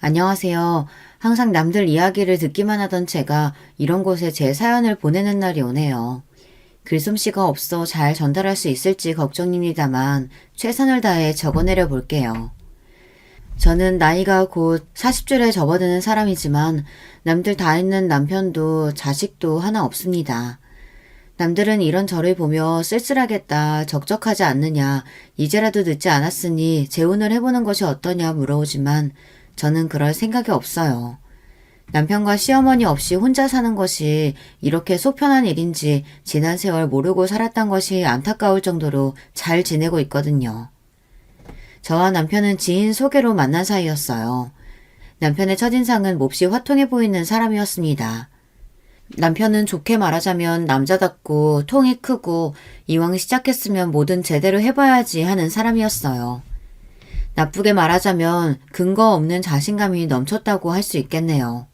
안녕하세요. 항상 남들 이야기를 듣기만 하던 제가 이런 곳에 제 사연을 보내는 날이 오네요. 글솜씨가 없어 잘 전달할 수 있을지 걱정입니다만 최선을 다해 적어내려 볼게요. 저는 나이가 곧 40줄에 접어드는 사람이지만 남들 다 있는 남편도 자식도 하나 없습니다. 남들은 이런 저를 보며 쓸쓸하겠다, 적적하지 않느냐, 이제라도 늦지 않았으니 재혼을 해보는 것이 어떠냐 물어오지만 저는 그럴 생각이 없어요. 남편과 시어머니 없이 혼자 사는 것이 이렇게 속편한 일인지 지난 세월 모르고 살았던 것이 안타까울 정도로 잘 지내고 있거든요. 저와 남편은 지인 소개로 만난 사이였어요. 남편의 첫인상은 몹시 화통해 보이는 사람이었습니다. 남편은 좋게 말하자면 남자답고 통이 크고 이왕 시작했으면 뭐든 제대로 해봐야지 하는 사람이었어요. 나쁘게 말하자면 근거 없는 자신감이 넘쳤다고 할 수 있겠네요.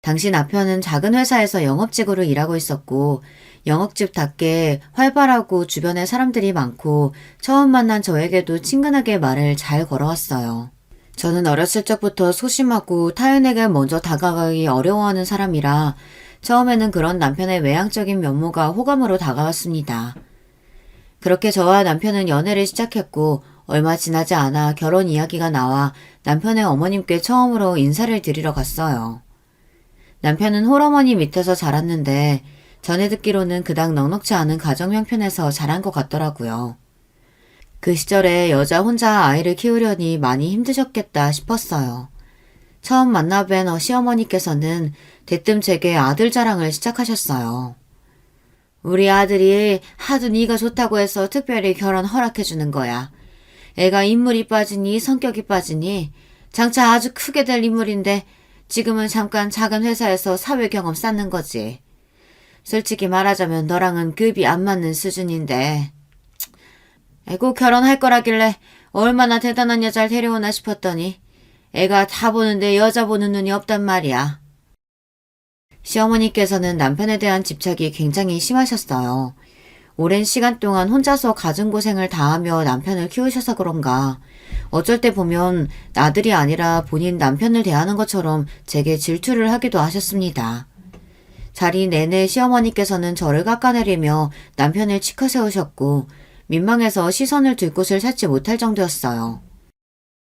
당시 남편은 작은 회사에서 영업직으로 일하고 있었고 영업직답게 활발하고 주변에 사람들이 많고 처음 만난 저에게도 친근하게 말을 잘 걸어왔어요. 저는 어렸을 적부터 소심하고 타인에게 먼저 다가가기 어려워하는 사람이라 처음에는 그런 남편의 외향적인 면모가 호감으로 다가왔습니다. 그렇게 저와 남편은 연애를 시작했고 얼마 지나지 않아 결혼 이야기가 나와 남편의 어머님께 처음으로 인사를 드리러 갔어요. 남편은 홀어머니 밑에서 자랐는데 전에 듣기로는 그닥 넉넉지 않은 가정 형편에서 자란 것 같더라고요. 그 시절에 여자 혼자 아이를 키우려니 많이 힘드셨겠다 싶었어요. 처음 만나뵌 시어머니께서는 대뜸 제게 아들 자랑을 시작하셨어요. 우리 아들이 하도 네가 좋다고 해서 특별히 결혼 허락해주는 거야. 애가 인물이 빠지니 성격이 빠지니 장차 아주 크게 될 인물인데 지금은 잠깐 작은 회사에서 사회 경험 쌓는 거지. 솔직히 말하자면 너랑은 급이 안 맞는 수준인데. 애고 결혼할 거라길래 얼마나 대단한 여자를 데려오나 싶었더니 애가 다 보는데 여자 보는 눈이 없단 말이야. 시어머니께서는 남편에 대한 집착이 굉장히 심하셨어요. 오랜 시간 동안 혼자서 가정고생을 다하며 남편을 키우셔서 그런가 어쩔 때 보면 아들이 아니라 본인 남편을 대하는 것처럼 제게 질투를 하기도 하셨습니다. 자리 내내 시어머니께서는 저를 깎아내리며 남편을 치켜세우셨고 민망해서 시선을 들 곳을 찾지 못할 정도였어요.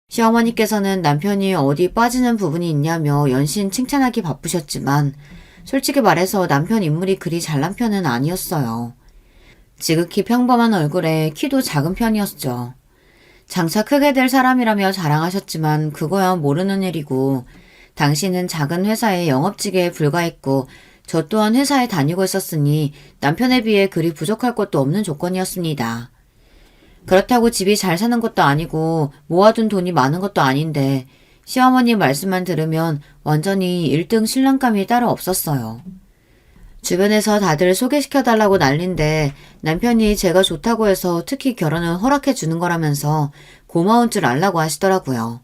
시어머니께서는 남편이 어디 빠지는 부분이 있냐며 연신 칭찬하기 바쁘셨지만 솔직히 말해서 남편 인물이 그리 잘난 편은 아니었어요. 지극히 평범한 얼굴에 키도 작은 편이었죠. 장차 크게 될 사람이라며 자랑하셨지만 그거야 모르는 일이고 당신은 작은 회사의 영업직에 불과했고 저 또한 회사에 다니고 있었으니 남편에 비해 그리 부족할 것도 없는 조건이었습니다. 그렇다고 집이 잘 사는 것도 아니고 모아둔 돈이 많은 것도 아닌데 시어머니 말씀만 들으면 완전히 1등 신랑감이 따로 없었어요. 주변에서 다들 소개시켜달라고 난린데 남편이 제가 좋다고 해서 특히 결혼을 허락해 주는 거라면서 고마운 줄 알라고 하시더라고요.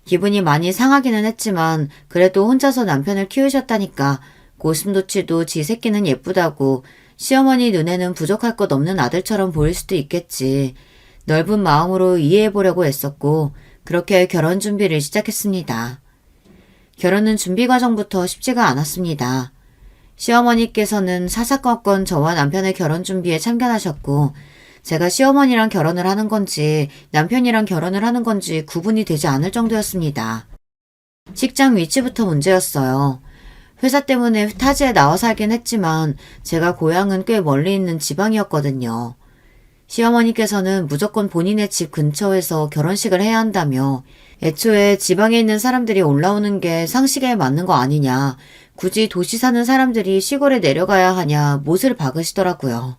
기분이 많이 상하기는 했지만 그래도 혼자서 남편을 키우셨다니까 고슴도치도 지 새끼는 예쁘다고 시어머니 눈에는 부족할 것 없는 아들처럼 보일 수도 있겠지. 넓은 마음으로 이해해보려고 했었고 그렇게 결혼 준비를 시작했습니다. 결혼은 준비 과정부터 쉽지가 않았습니다. 시어머니께서는 사사건건 저와 남편의 결혼 준비에 참견하셨고 제가 시어머니랑 결혼을 하는 건지 남편이랑 결혼을 하는 건지 구분이 되지 않을 정도였습니다. 직장 위치부터 문제였어요. 회사 때문에 타지에 나와 살긴 했지만 제가 고향은 꽤 멀리 있는 지방이었거든요. 시어머니께서는 무조건 본인의 집 근처에서 결혼식을 해야 한다며 애초에 지방에 있는 사람들이 올라오는 게 상식에 맞는 거 아니냐, 굳이 도시 사는 사람들이 시골에 내려가야 하냐 못을 박으시더라고요.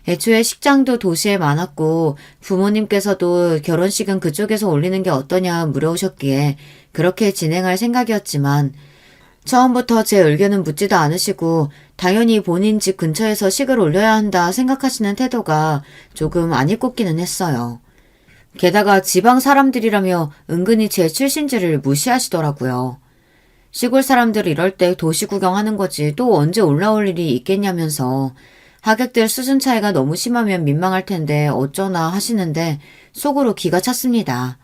애초에 식장도 도시에 많았고 부모님께서도 결혼식은 그쪽에서 올리는 게 어떠냐 물어오셨기에 그렇게 진행할 생각이었지만 처음부터 제 의견은 묻지도 않으시고 당연히 본인 집 근처에서 식을 올려야 한다 생각하시는 태도가 조금 안 입곱기는 했어요. 게다가 지방 사람들이라며 은근히 제 출신지를 무시하시더라고요. 시골 사람들 이럴 때 도시 구경하는 거지 또 언제 올라올 일이 있겠냐면서 하객들 수준 차이가 너무 심하면 민망할 텐데 어쩌나 하시는데 속으로 기가 찼습니다.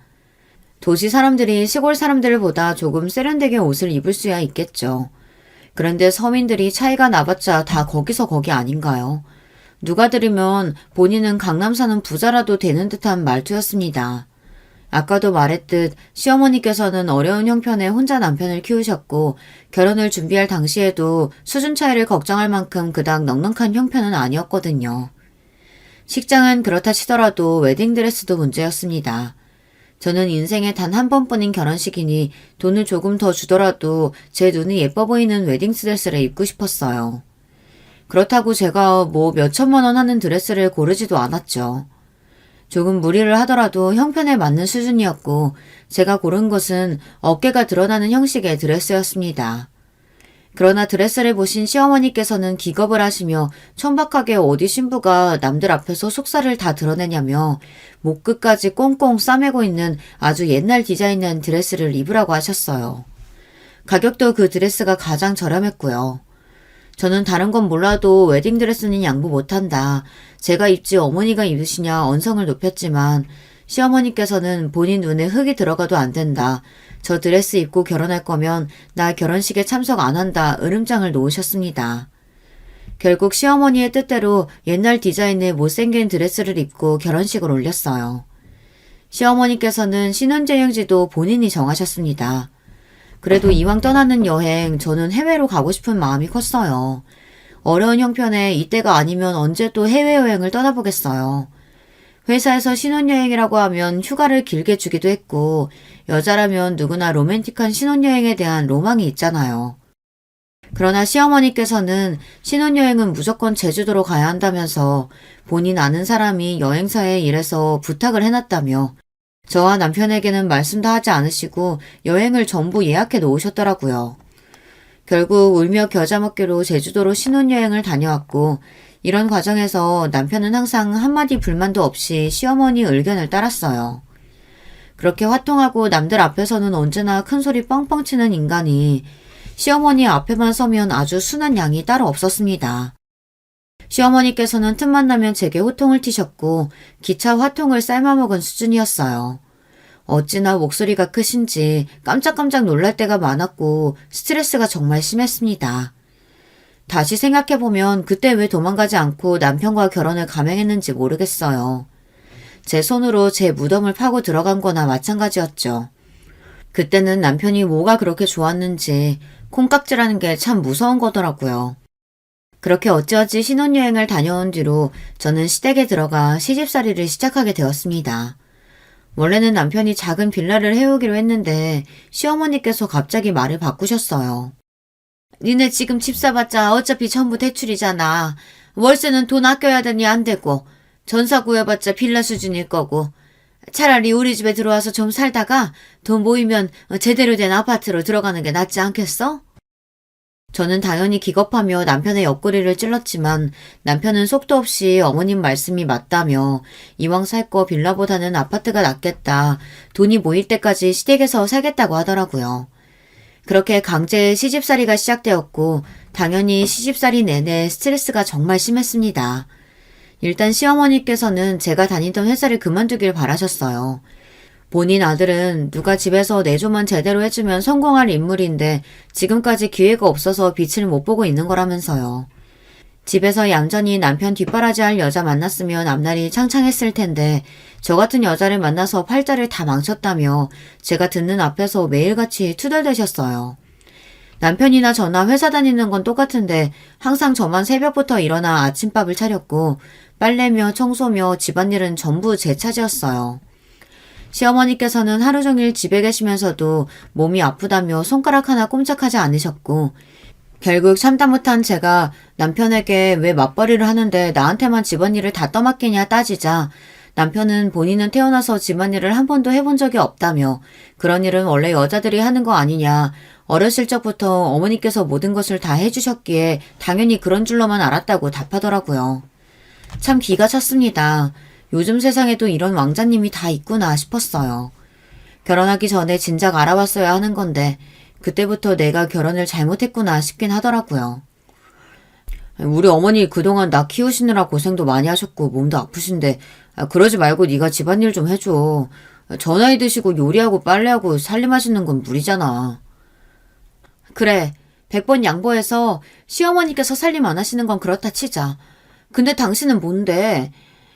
도시 사람들이 시골 사람들보다 조금 세련되게 옷을 입을 수야 있겠죠. 그런데 서민들이 차이가 나봤자 다 거기서 거기 아닌가요? 누가 들으면 본인은 강남 사는 부자라도 되는 듯한 말투였습니다. 아까도 말했듯 시어머니께서는 어려운 형편에 혼자 남편을 키우셨고 결혼을 준비할 당시에도 수준 차이를 걱정할 만큼 그닥 넉넉한 형편은 아니었거든요. 식장은 그렇다 치더라도 웨딩드레스도 문제였습니다. 저는 인생에 단 한 번뿐인 결혼식이니 돈을 조금 더 주더라도 제 눈이 예뻐 보이는 웨딩드레스를 입고 싶었어요. 그렇다고 제가 뭐 몇천만 원 하는 드레스를 고르지도 않았죠. 조금 무리를 하더라도 형편에 맞는 수준이었고 제가 고른 것은 어깨가 드러나는 형식의 드레스였습니다. 그러나 드레스를 보신 시어머니께서는 기겁을 하시며 천박하게 어디 신부가 남들 앞에서 속살을 다 드러내냐며 목 끝까지 꽁꽁 싸매고 있는 아주 옛날 디자인의 드레스를 입으라고 하셨어요. 가격도 그 드레스가 가장 저렴했고요. 저는 다른 건 몰라도 웨딩드레스는 양보 못한다. 제가 입지 어머니가 입으시냐 언성을 높였지만 시어머니께서는 본인 눈에 흙이 들어가도 안 된다. 저 드레스 입고 결혼할 거면 나 결혼식에 참석 안 한다. 으름장을 놓으셨습니다. 결국 시어머니의 뜻대로 옛날 디자인의 못생긴 드레스를 입고 결혼식을 올렸어요. 시어머니께서는 신혼여행지도 본인이 정하셨습니다. 그래도 이왕 떠나는 여행 저는 해외로 가고 싶은 마음이 컸어요. 어려운 형편에 이때가 아니면 언제 또 해외여행을 떠나보겠어요. 회사에서 신혼여행이라고 하면 휴가를 길게 주기도 했고 여자라면 누구나 로맨틱한 신혼여행에 대한 로망이 있잖아요. 그러나 시어머니께서는 신혼여행은 무조건 제주도로 가야 한다면서 본인 아는 사람이 여행사에 일해서 부탁을 해놨다며 저와 남편에게는 말씀도 하지 않으시고 여행을 전부 예약해 놓으셨더라고요. 결국 울며 겨자 먹기로 제주도로 신혼여행을 다녀왔고 이런 과정에서 남편은 항상 한마디 불만도 없이 시어머니 의견을 따랐어요. 그렇게 화통하고 남들 앞에서는 언제나 큰소리 뻥뻥 치는 인간이 시어머니 앞에만 서면 아주 순한 양이 따로 없었습니다. 시어머니께서는 틈만 나면 제게 호통을 튀셨고 기차 화통을 삶아먹은 수준이었어요. 어찌나 목소리가 크신지 깜짝깜짝 놀랄 때가 많았고 스트레스가 정말 심했습니다. 다시 생각해보면 그때 왜 도망가지 않고 남편과 결혼을 감행했는지 모르겠어요. 제 손으로 제 무덤을 파고 들어간 거나 마찬가지였죠. 그때는 남편이 뭐가 그렇게 좋았는지 콩깍지라는 게 참 무서운 거더라고요. 그렇게 어찌어찌 신혼여행을 다녀온 뒤로 저는 시댁에 들어가 시집살이를 시작하게 되었습니다. 원래는 남편이 작은 빌라를 해오기로 했는데 시어머니께서 갑자기 말을 바꾸셨어요. 니네 지금 집 사봤자 어차피 전부 대출이잖아. 월세는 돈 아껴야 되니 안 되고 전세 구해봤자 빌라 수준일 거고 차라리 우리 집에 들어와서 좀 살다가 돈 모이면 제대로 된 아파트로 들어가는 게 낫지 않겠어? 저는 당연히 기겁하며 남편의 옆구리를 찔렀지만 남편은 속도 없이 어머님 말씀이 맞다며 이왕 살 거 빌라보다는 아파트가 낫겠다. 돈이 모일 때까지 시댁에서 살겠다고 하더라고요. 그렇게 강제 시집살이가 시작되었고 당연히 시집살이 내내 스트레스가 정말 심했습니다. 일단 시어머니께서는 제가 다니던 회사를 그만두길 바라셨어요. 본인 아들은 누가 집에서 내조만 제대로 해주면 성공할 인물인데 지금까지 기회가 없어서 빛을 못 보고 있는 거라면서요. 집에서 얌전히 남편 뒷바라지할 여자 만났으면 앞날이 창창했을 텐데 저 같은 여자를 만나서 팔자를 다 망쳤다며 제가 듣는 앞에서 매일같이 투덜대셨어요. 남편이나 저나 회사 다니는 건 똑같은데 항상 저만 새벽부터 일어나 아침밥을 차렸고 빨래며 청소며 집안일은 전부 제 차지였어요. 시어머니께서는 하루 종일 집에 계시면서도 몸이 아프다며 손가락 하나 꼼짝하지 않으셨고 결국 참다 못한 제가 남편에게 왜 맞벌이를 하는데 나한테만 집안일을 다 떠맡기냐 따지자 남편은 본인은 태어나서 집안일을 한 번도 해본 적이 없다며 그런 일은 원래 여자들이 하는 거 아니냐 어렸을 적부터 어머니께서 모든 것을 다 해주셨기에 당연히 그런 줄로만 알았다고 답하더라고요. 참 기가 찼습니다. 요즘 세상에도 이런 왕자님이 다 있구나 싶었어요. 결혼하기 전에 진작 알아봤어야 하는 건데 그때부터 내가 결혼을 잘못했구나 싶긴 하더라고요. 우리 어머니 그동안 나 키우시느라 고생도 많이 하셨고 몸도 아프신데 그러지 말고 네가 집안일 좀 해줘. 저 나이 드시고 요리하고 빨래하고 살림하시는 건 무리잖아. 그래, 100번 양보해서 시어머니께서 살림 안 하시는 건 그렇다 치자. 근데 당신은 뭔데?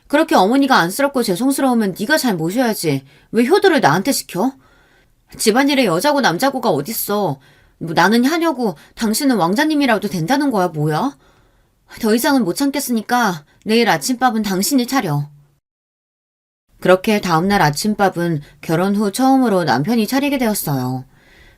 그렇게 어머니가 안쓰럽고 죄송스러우면 네가 잘 모셔야지. 왜 효도를 나한테 시켜? 집안일에 여자고 남자고가 어딨어. 뭐 나는 하녀고 당신은 왕자님이라도 된다는 거야, 뭐야? 더 이상은 못 참겠으니까 내일 아침밥은 당신이 차려. 그렇게 다음날 아침밥은 결혼 후 처음으로 남편이 차리게 되었어요.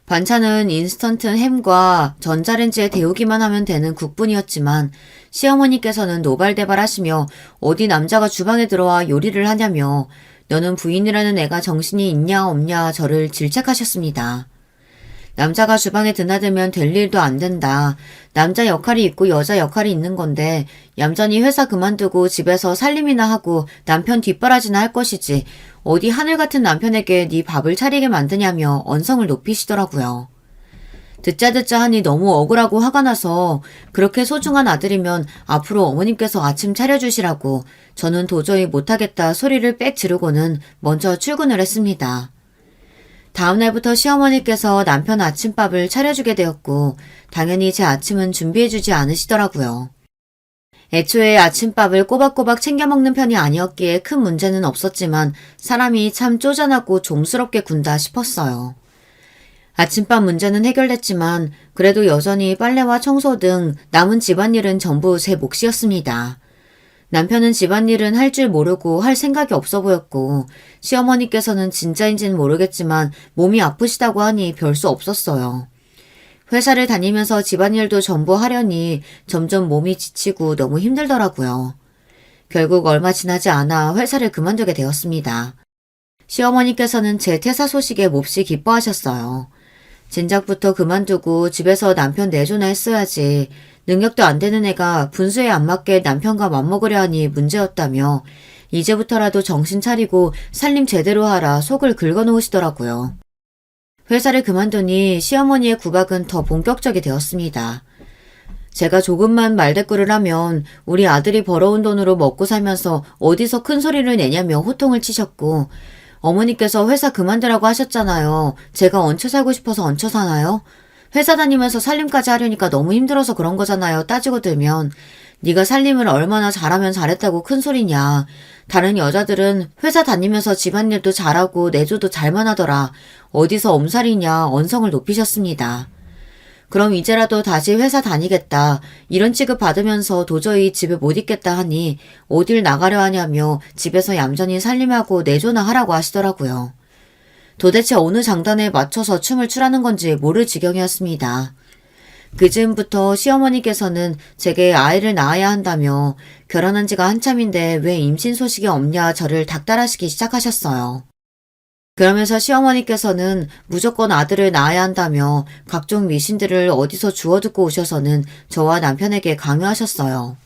반찬은 인스턴트 햄과 전자레인지에 데우기만 하면 되는 국뿐이었지만 시어머니께서는 노발대발하시며 어디 남자가 주방에 들어와 요리를 하냐며 너는 부인이라는 애가 정신이 있냐 없냐 저를 질책하셨습니다. 남자가 주방에 드나들면 될 일도 안 된다. 남자 역할이 있고 여자 역할이 있는 건데 얌전히 회사 그만두고 집에서 살림이나 하고 남편 뒷바라지나 할 것이지 어디 하늘 같은 남편에게 네 밥을 차리게 만드냐며 언성을 높이시더라고요. 듣자 하니 너무 억울하고 화가 나서 그렇게 소중한 아들이면 앞으로 어머님께서 아침 차려주시라고 저는 도저히 못하겠다 소리를 빽 지르고는 먼저 출근을 했습니다. 다음날부터 시어머니께서 남편 아침밥을 차려주게 되었고 당연히 제 아침은 준비해주지 않으시더라고요. 애초에 아침밥을 꼬박꼬박 챙겨 먹는 편이 아니었기에 큰 문제는 없었지만 사람이 참 쪼잔하고 좀스럽게 군다 싶었어요. 아침밥 문제는 해결됐지만 그래도 여전히 빨래와 청소 등 남은 집안일은 전부 제 몫이었습니다. 남편은 집안일은 할 줄 모르고 할 생각이 없어 보였고 시어머니께서는 진짜인지는 모르겠지만 몸이 아프시다고 하니 별 수 없었어요. 회사를 다니면서 집안일도 전부 하려니 점점 몸이 지치고 너무 힘들더라고요. 결국 얼마 지나지 않아 회사를 그만두게 되었습니다. 시어머니께서는 제 퇴사 소식에 몹시 기뻐하셨어요. 진작부터 그만두고 집에서 남편 내조나 했어야지. 능력도 안 되는 애가 분수에 안 맞게 남편과 맞먹으려 하니 문제였다며 이제부터라도 정신 차리고 살림 제대로 하라 속을 긁어놓으시더라고요. 회사를 그만두니 시어머니의 구박은 더 본격적이 되었습니다. 제가 조금만 말대꾸를 하면 우리 아들이 벌어온 돈으로 먹고 살면서 어디서 큰 소리를 내냐며 호통을 치셨고 어머니께서 회사 그만두라고 하셨잖아요. 제가 얹혀 살고 싶어서 얹혀 사나요? 회사 다니면서 살림까지 하려니까 너무 힘들어서 그런 거잖아요. 따지고 들면 네가 살림을 얼마나 잘하면 잘했다고 큰 소리냐. 다른 여자들은 회사 다니면서 집안일도 잘하고 내조도 잘만 하더라. 어디서 엄살이냐 언성을 높이셨습니다. 그럼 이제라도 다시 회사 다니겠다. 이런 취급 받으면서 도저히 집에 못 있겠다 하니 어딜 나가려 하냐며 집에서 얌전히 살림하고 내조나 하라고 하시더라고요. 도대체 어느 장단에 맞춰서 춤을 추라는 건지 모를 지경이었습니다. 그 즈음부터 시어머니께서는 제게 아이를 낳아야 한다며 결혼한 지가 한참인데 왜 임신 소식이 없냐 저를 닥달하시기 시작하셨어요. 그러면서 시어머니께서는 무조건 아들을 낳아야 한다며 각종 미신들을 어디서 주워 듣고 오셔서는 저와 남편에게 강요하셨어요.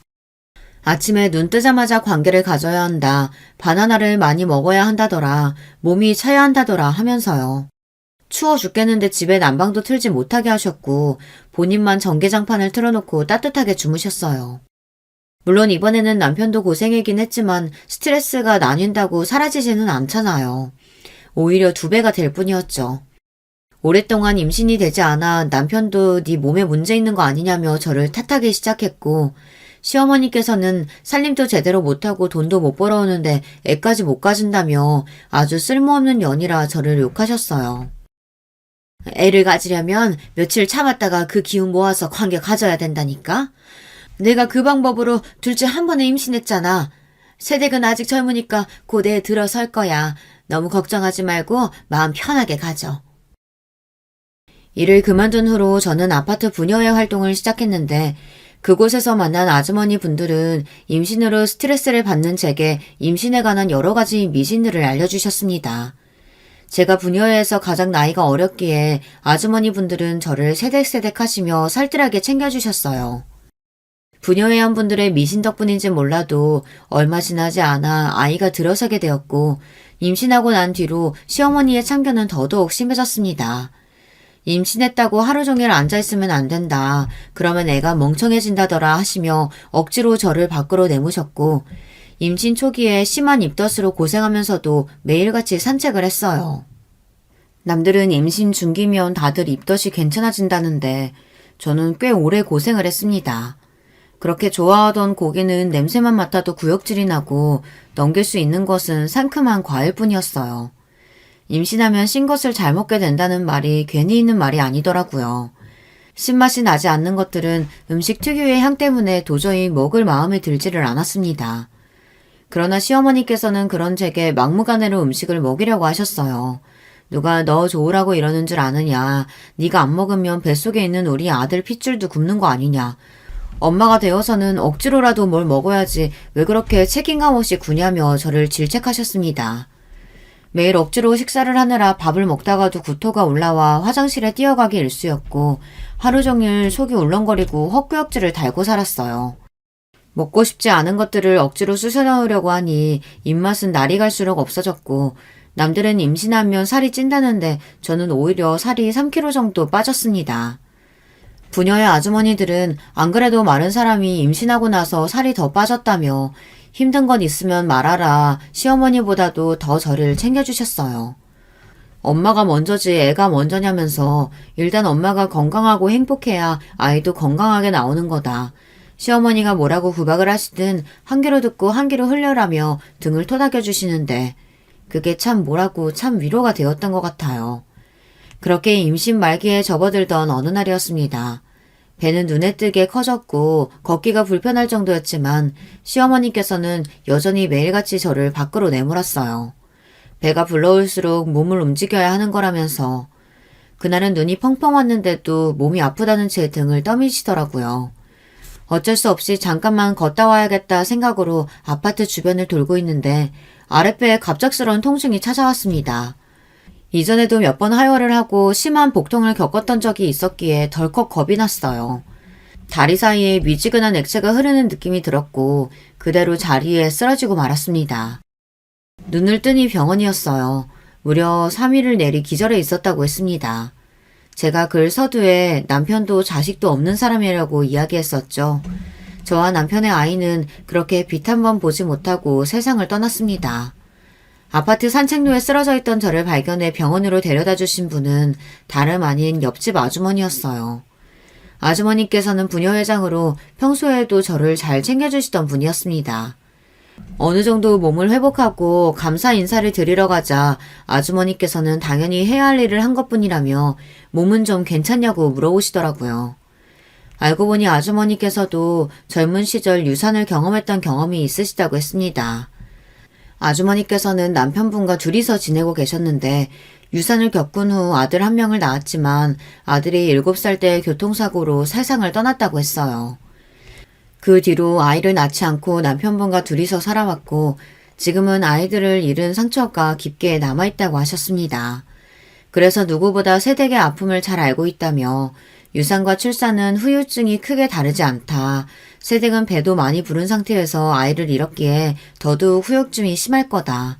아침에 눈 뜨자마자 관계를 가져야 한다. 바나나를 많이 먹어야 한다더라. 몸이 차야 한다더라 하면서요. 추워 죽겠는데 집에 난방도 틀지 못하게 하셨고 본인만 전기장판을 틀어놓고 따뜻하게 주무셨어요. 물론 이번에는 남편도 고생이긴 했지만 스트레스가 나뉜다고 사라지지는 않잖아요. 오히려 2배가 될 뿐이었죠. 오랫동안 임신이 되지 않아 남편도 네 몸에 문제 있는 거 아니냐며 저를 탓하기 시작했고 시어머니께서는 살림도 제대로 못하고 돈도 못 벌어오는데 애까지 못 가진다며 아주 쓸모없는 년이라 저를 욕하셨어요. 애를 가지려면 며칠 참았다가 그 기운 모아서 관계 가져야 된다니까? 내가 그 방법으로 둘째 한 번에 임신했잖아. 새댁은 아직 젊으니까 곧 애 들어설 거야. 너무 걱정하지 말고 마음 편하게 가져. 일을 그만둔 후로 저는 아파트 분여회 활동을 시작했는데 그곳에서 만난 아주머니 분들은 임신으로 스트레스를 받는 제게 임신에 관한 여러 가지 미신들을 알려주셨습니다. 제가 부녀회에서 가장 나이가 어렸기에 아주머니 분들은 저를 세댁세댁 하시며 살뜰하게 챙겨주셨어요. 부녀회원분들의 미신 덕분인지 몰라도 얼마 지나지 않아 아이가 들어서게 되었고 임신하고 난 뒤로 시어머니의 참견은 더더욱 심해졌습니다. 임신했다고 하루 종일 앉아있으면 안 된다. 그러면 애가 멍청해진다더라 하시며 억지로 저를 밖으로 내모셨고 임신 초기에 심한 입덧으로 고생하면서도 매일같이 산책을 했어요. 남들은 임신 중기면 다들 입덧이 괜찮아진다는데 저는 꽤 오래 고생을 했습니다. 그렇게 좋아하던 고기는 냄새만 맡아도 구역질이 나고 넘길 수 있는 것은 상큼한 과일뿐이었어요. 임신하면 신 것을 잘 먹게 된다는 말이 괜히 있는 말이 아니더라고요. 신맛이 나지 않는 것들은 음식 특유의 향 때문에 도저히 먹을 마음이 들지를 않았습니다. 그러나 시어머니께서는 그런 제게 막무가내로 음식을 먹이려고 하셨어요. 누가 너 좋으라고 이러는 줄 아느냐. 네가 안 먹으면 뱃속에 있는 우리 아들 핏줄도 굽는 거 아니냐. 엄마가 되어서는 억지로라도 뭘 먹어야지 왜 그렇게 책임감 없이 구냐며 저를 질책하셨습니다. 매일 억지로 식사를 하느라 밥을 먹다가도 구토가 올라와 화장실에 뛰어가기 일쑤였고 하루 종일 속이 울렁거리고 헛구역질을 달고 살았어요. 먹고 싶지 않은 것들을 억지로 쑤셔 넣으려고 하니 입맛은 날이 갈수록 없어졌고 남들은 임신하면 살이 찐다는데 저는 오히려 살이 3kg 정도 빠졌습니다. 부녀의 아주머니들은 안 그래도 마른 사람이 임신하고 나서 살이 더 빠졌다며 힘든 건 있으면 말하라 시어머니보다도 더 저를 챙겨주셨어요. 엄마가 먼저지 애가 먼저냐면서 일단 엄마가 건강하고 행복해야 아이도 건강하게 나오는 거다. 시어머니가 뭐라고 구박을 하시든 한 귀로 듣고 한 귀로 흘려라며 등을 토닥여 주시는데 그게 참 뭐라고 참 위로가 되었던 것 같아요. 그렇게 임신 말기에 접어들던 어느 날이었습니다. 배는 눈에 띄게 커졌고 걷기가 불편할 정도였지만 시어머니께서는 여전히 매일같이 저를 밖으로 내몰았어요. 배가 불러올수록 몸을 움직여야 하는 거라면서 그날은 눈이 펑펑 왔는데도 몸이 아프다는 제 등을 떠미시더라고요. 어쩔 수 없이 잠깐만 걷다 와야겠다 생각으로 아파트 주변을 돌고 있는데 아랫배에 갑작스러운 통증이 찾아왔습니다. 이전에도 몇 번 하혈을 하고 심한 복통을 겪었던 적이 있었기에 덜컥 겁이 났어요. 다리 사이에 미지근한 액체가 흐르는 느낌이 들었고 그대로 자리에 쓰러지고 말았습니다. 눈을 뜨니 병원이었어요. 무려 3일을 내리 기절해 있었다고 했습니다. 제가 글 서두에 남편도 자식도 없는 사람이라고 이야기했었죠. 저와 남편의 아이는 그렇게 빛 한 번 보지 못하고 세상을 떠났습니다. 아파트 산책로에 쓰러져 있던 저를 발견해 병원으로 데려다 주신 분은 다름 아닌 옆집 아주머니였어요. 아주머니께서는 부녀회장으로 평소에도 저를 잘 챙겨주시던 분이었습니다. 어느 정도 몸을 회복하고 감사 인사를 드리러 가자 아주머니께서는 당연히 해야 할 일을 한 것뿐이라며 몸은 좀 괜찮냐고 물어보시더라고요. 알고 보니 아주머니께서도 젊은 시절 유산을 경험했던 경험이 있으시다고 했습니다. 아주머니께서는 남편분과 둘이서 지내고 계셨는데 유산을 겪은 후 아들 한 명을 낳았지만 아들이 7살 때 교통사고로 세상을 떠났다고 했어요. 그 뒤로 아이를 낳지 않고 남편분과 둘이서 살아왔고 지금은 아이들을 잃은 상처가 깊게 남아있다고 하셨습니다. 그래서 누구보다 세댁의 아픔을 잘 알고 있다며 유산과 출산은 후유증이 크게 다르지 않다. 세댁은 배도 많이 부른 상태에서 아이를 잃었기에 더더욱 후유증이 심할 거다.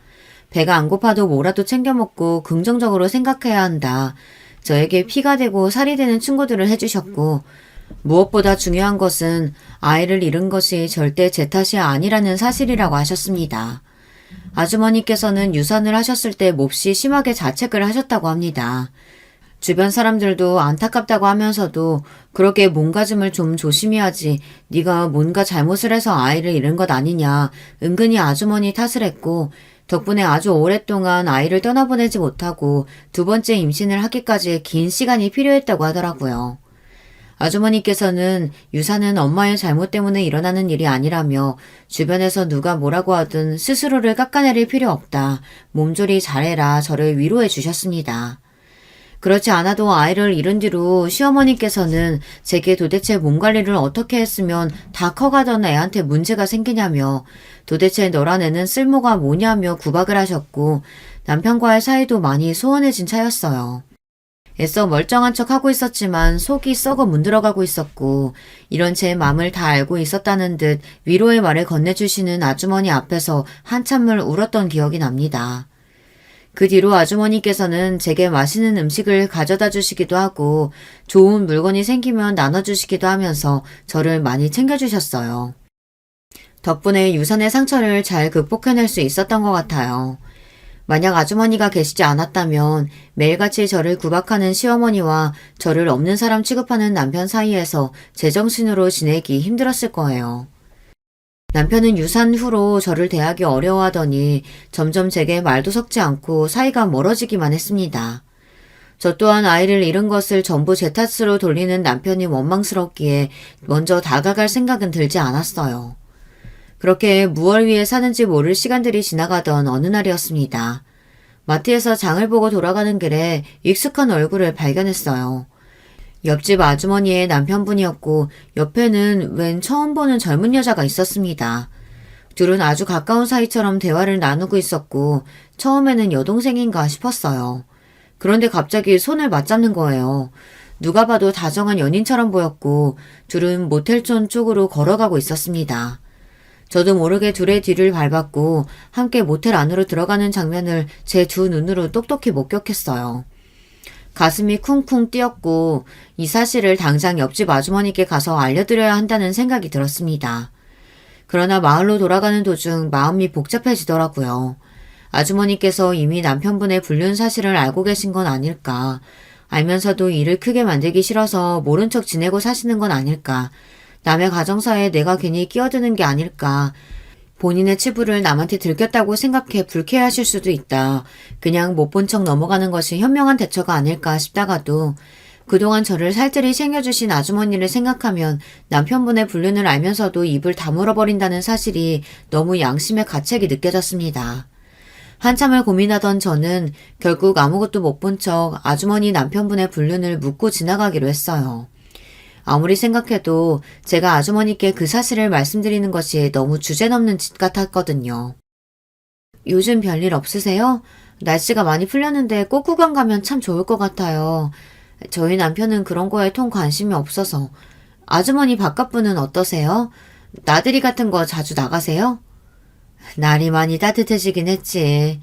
배가 안 고파도 뭐라도 챙겨 먹고 긍정적으로 생각해야 한다. 저에게 피가 되고 살이 되는 충고들을 해주셨고 무엇보다 중요한 것은 아이를 잃은 것이 절대 제 탓이 아니라는 사실이라고 하셨습니다. 아주머니께서는 유산을 하셨을 때 몹시 심하게 자책을 하셨다고 합니다. 주변 사람들도 안타깝다고 하면서도 그렇게 몸가짐을 좀 조심히 하지 네가 뭔가 잘못을 해서 아이를 잃은 것 아니냐 은근히 아주머니 탓을 했고 덕분에 아주 오랫동안 아이를 떠나보내지 못하고 두 번째 임신을 하기까지 긴 시간이 필요했다고 하더라고요. 아주머니께서는 유산은 엄마의 잘못 때문에 일어나는 일이 아니라며 주변에서 누가 뭐라고 하든 스스로를 깎아내릴 필요 없다. 몸조리 잘해라 저를 위로해 주셨습니다. 그렇지 않아도 아이를 잃은 뒤로 시어머니께서는 제게 도대체 몸 관리를 어떻게 했으면 다 커가던 애한테 문제가 생기냐며 도대체 너란 애는 쓸모가 뭐냐며 구박을 하셨고 남편과의 사이도 많이 소원해진 차였어요. 애써 멀쩡한 척 하고 있었지만 속이 썩어 문드러가고 있었고 이런 제 마음을 다 알고 있었다는 듯 위로의 말을 건네주시는 아주머니 앞에서 한참을 울었던 기억이 납니다. 그 뒤로 아주머니께서는 제게 맛있는 음식을 가져다 주시기도 하고 좋은 물건이 생기면 나눠주시기도 하면서 저를 많이 챙겨주셨어요. 덕분에 유산의 상처를 잘 극복해낼 수 있었던 것 같아요. 만약 아주머니가 계시지 않았다면 매일같이 저를 구박하는 시어머니와 저를 없는 사람 취급하는 남편 사이에서 제정신으로 지내기 힘들었을 거예요. 남편은 유산 후로 저를 대하기 어려워하더니 점점 제게 말도 섞지 않고 사이가 멀어지기만 했습니다. 저 또한 아이를 잃은 것을 전부 제 탓으로 돌리는 남편이 원망스럽기에 먼저 다가갈 생각은 들지 않았어요. 그렇게 무얼 위해 사는지 모를 시간들이 지나가던 어느 날이었습니다. 마트에서 장을 보고 돌아가는 길에 익숙한 얼굴을 발견했어요. 옆집 아주머니의 남편분이었고 옆에는 웬 처음 보는 젊은 여자가 있었습니다. 둘은 아주 가까운 사이처럼 대화를 나누고 있었고 처음에는 여동생인가 싶었어요. 그런데 갑자기 손을 맞잡는 거예요. 누가 봐도 다정한 연인처럼 보였고 둘은 모텔촌 쪽으로 걸어가고 있었습니다. 저도 모르게 둘의 뒤를 밟았고 함께 모텔 안으로 들어가는 장면을 제 두 눈으로 똑똑히 목격했어요. 가슴이 쿵쿵 뛰었고 이 사실을 당장 옆집 아주머니께 가서 알려드려야 한다는 생각이 들었습니다. 그러나 마을로 돌아가는 도중 마음이 복잡해지더라고요. 아주머니께서 이미 남편분의 불륜 사실을 알고 계신 건 아닐까. 알면서도 일을 크게 만들기 싫어서 모른 척 지내고 사시는 건 아닐까. 남의 가정사에 내가 괜히 끼어드는 게 아닐까. 본인의 치부를 남한테 들켰다고 생각해 불쾌하실 수도 있다. 그냥 못 본 척 넘어가는 것이 현명한 대처가 아닐까 싶다가도 그동안 저를 살뜰히 챙겨주신 아주머니를 생각하면 남편분의 불륜을 알면서도 입을 다물어버린다는 사실이 너무 양심의 가책이 느껴졌습니다. 한참을 고민하던 저는 결국 아무것도 못 본 척 아주머니 남편분의 불륜을 묻고 지나가기로 했어요. 아무리 생각해도 제가 아주머니께 그 사실을 말씀드리는 것이 너무 주제넘는 짓 같았거든요. 요즘 별일 없으세요? 날씨가 많이 풀렸는데 꽃구경 가면 참 좋을 것 같아요. 저희 남편은 그런 거에 통 관심이 없어서. 아주머니 바깥분은 어떠세요? 나들이 같은 거 자주 나가세요? 날이 많이 따뜻해지긴 했지.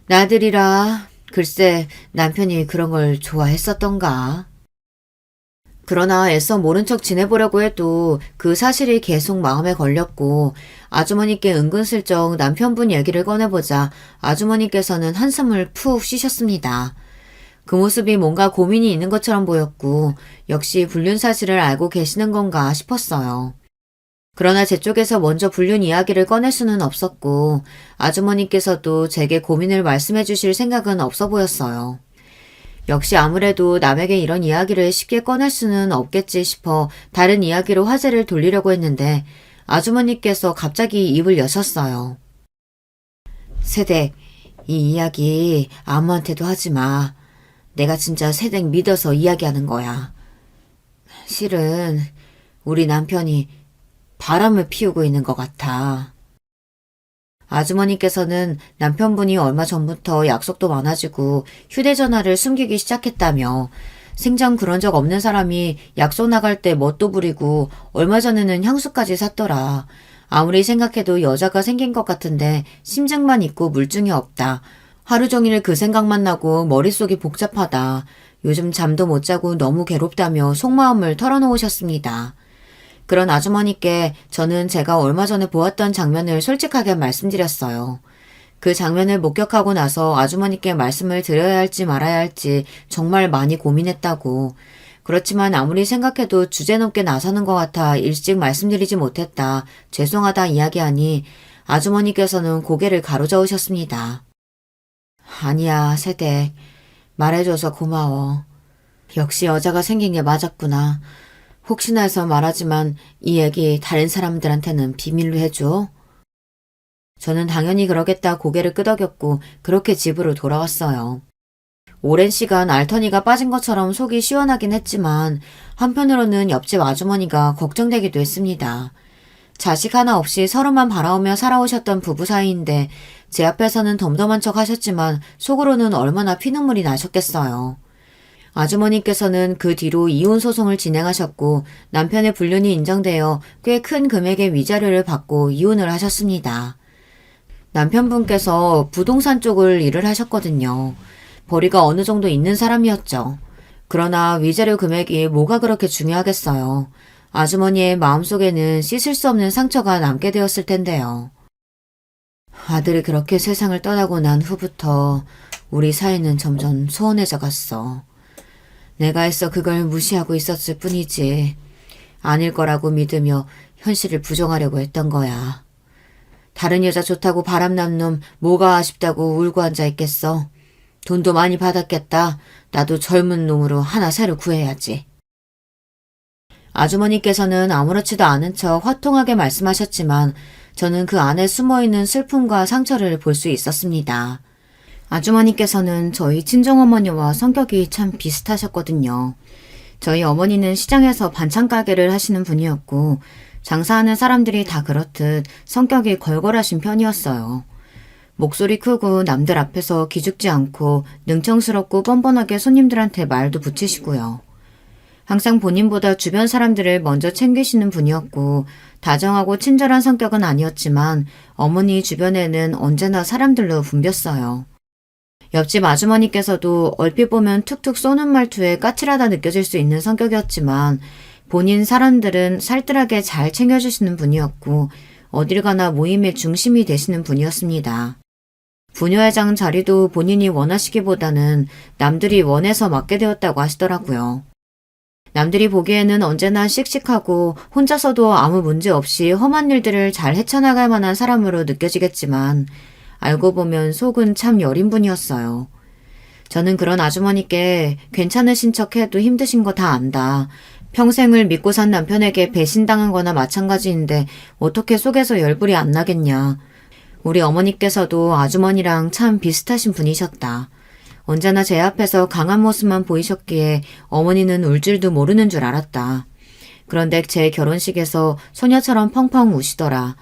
나들이라 글쎄 남편이 그런 걸 좋아했었던가. 그러나 애써 모른 척 지내보려고 해도 그 사실이 계속 마음에 걸렸고 아주머니께 은근슬쩍 남편분 얘기를 꺼내보자 아주머니께서는 한숨을 푹 쉬셨습니다. 그 모습이 뭔가 고민이 있는 것처럼 보였고 역시 불륜 사실을 알고 계시는 건가 싶었어요. 그러나 제 쪽에서 먼저 불륜 이야기를 꺼낼 수는 없었고 아주머니께서도 제게 고민을 말씀해 주실 생각은 없어 보였어요. 역시 아무래도 남에게 이런 이야기를 쉽게 꺼낼 수는 없겠지 싶어 다른 이야기로 화제를 돌리려고 했는데 아주머니께서 갑자기 입을 여셨어요. 세댁, 이 이야기 아무한테도 하지 마. 내가 진짜 세댁 믿어서 이야기하는 거야. 실은 우리 남편이 바람을 피우고 있는 것 같아. 아주머니께서는 남편분이 얼마 전부터 약속도 많아지고 휴대전화를 숨기기 시작했다며 생전 그런 적 없는 사람이 약속 나갈 때 멋도 부리고 얼마 전에는 향수까지 샀더라. 아무리 생각해도 여자가 생긴 것 같은데 심증만 있고 물증이 없다. 하루 종일 그 생각만 나고 머릿속이 복잡하다. 요즘 잠도 못 자고 너무 괴롭다며 속마음을 털어놓으셨습니다. 그런 아주머니께 저는 제가 얼마 전에 보았던 장면을 솔직하게 말씀드렸어요. 그 장면을 목격하고 나서 아주머니께 말씀을 드려야 할지 말아야 할지 정말 많이 고민했다고. 그렇지만 아무리 생각해도 주제넘게 나서는 것 같아 일찍 말씀드리지 못했다. 죄송하다 이야기하니 아주머니께서는 고개를 가로저으셨습니다. 아니야, 세댁. 말해줘서 고마워. 역시 여자가 생긴 게 맞았구나. 혹시나 해서 말하지만 이 얘기 다른 사람들한테는 비밀로 해줘. 저는 당연히 그러겠다 고개를 끄덕였고 그렇게 집으로 돌아왔어요. 오랜 시간 알터니가 빠진 것처럼 속이 시원하긴 했지만 한편으로는 옆집 아주머니가 걱정되기도 했습니다. 자식 하나 없이 서로만 바라오며 살아오셨던 부부 사이인데 제 앞에서는 덤덤한 척 하셨지만 속으로는 얼마나 피눈물이 나셨겠어요. 아주머니께서는 그 뒤로 이혼 소송을 진행하셨고 남편의 불륜이 인정되어 꽤 큰 금액의 위자료를 받고 이혼을 하셨습니다. 남편분께서 부동산 쪽을 일을 하셨거든요. 벌이가 어느 정도 있는 사람이었죠. 그러나 위자료 금액이 뭐가 그렇게 중요하겠어요. 아주머니의 마음속에는 씻을 수 없는 상처가 남게 되었을 텐데요. 아들이 그렇게 세상을 떠나고 난 후부터 우리 사이는 점점 소원해져 갔어. 내가 애써 그걸 무시하고 있었을 뿐이지 아닐 거라고 믿으며 현실을 부정하려고 했던 거야. 다른 여자 좋다고 바람난 놈 뭐가 아쉽다고 울고 앉아 있겠어. 돈도 많이 받았겠다. 나도 젊은 놈으로 하나 새로 구해야지. 아주머니께서는 아무렇지도 않은 척 화통하게 말씀하셨지만 저는 그 안에 숨어있는 슬픔과 상처를 볼 수 있었습니다. 아주머니께서는 저희 친정어머니와 성격이 참 비슷하셨거든요. 저희 어머니는 시장에서 반찬 가게를 하시는 분이었고 장사하는 사람들이 다 그렇듯 성격이 걸걸하신 편이었어요. 목소리 크고 남들 앞에서 기죽지 않고 능청스럽고 뻔뻔하게 손님들한테 말도 붙이시고요. 항상 본인보다 주변 사람들을 먼저 챙기시는 분이었고 다정하고 친절한 성격은 아니었지만 어머니 주변에는 언제나 사람들로 붐볐어요. 옆집 아주머니께서도 얼핏 보면 툭툭 쏘는 말투에 까칠하다 느껴질 수 있는 성격이었지만 본인 사람들은 살뜰하게 잘 챙겨주시는 분이었고 어딜 가나 모임의 중심이 되시는 분이었습니다. 부녀회장 자리도 본인이 원하시기보다는 남들이 원해서 맡게 되었다고 하시더라고요. 남들이 보기에는 언제나 씩씩하고 혼자서도 아무 문제 없이 험한 일들을 잘 헤쳐나갈 만한 사람으로 느껴지겠지만 알고 보면 속은 참 여린 분이었어요. 저는 그런 아주머니께 괜찮으신 척해도 힘드신 거 다 안다. 평생을 믿고 산 남편에게 배신당한 거나 마찬가지인데 어떻게 속에서 열불이 안 나겠냐. 우리 어머니께서도 아주머니랑 참 비슷하신 분이셨다. 언제나 제 앞에서 강한 모습만 보이셨기에 어머니는 울 줄도 모르는 줄 알았다. 그런데 제 결혼식에서 소녀처럼 펑펑 우시더라.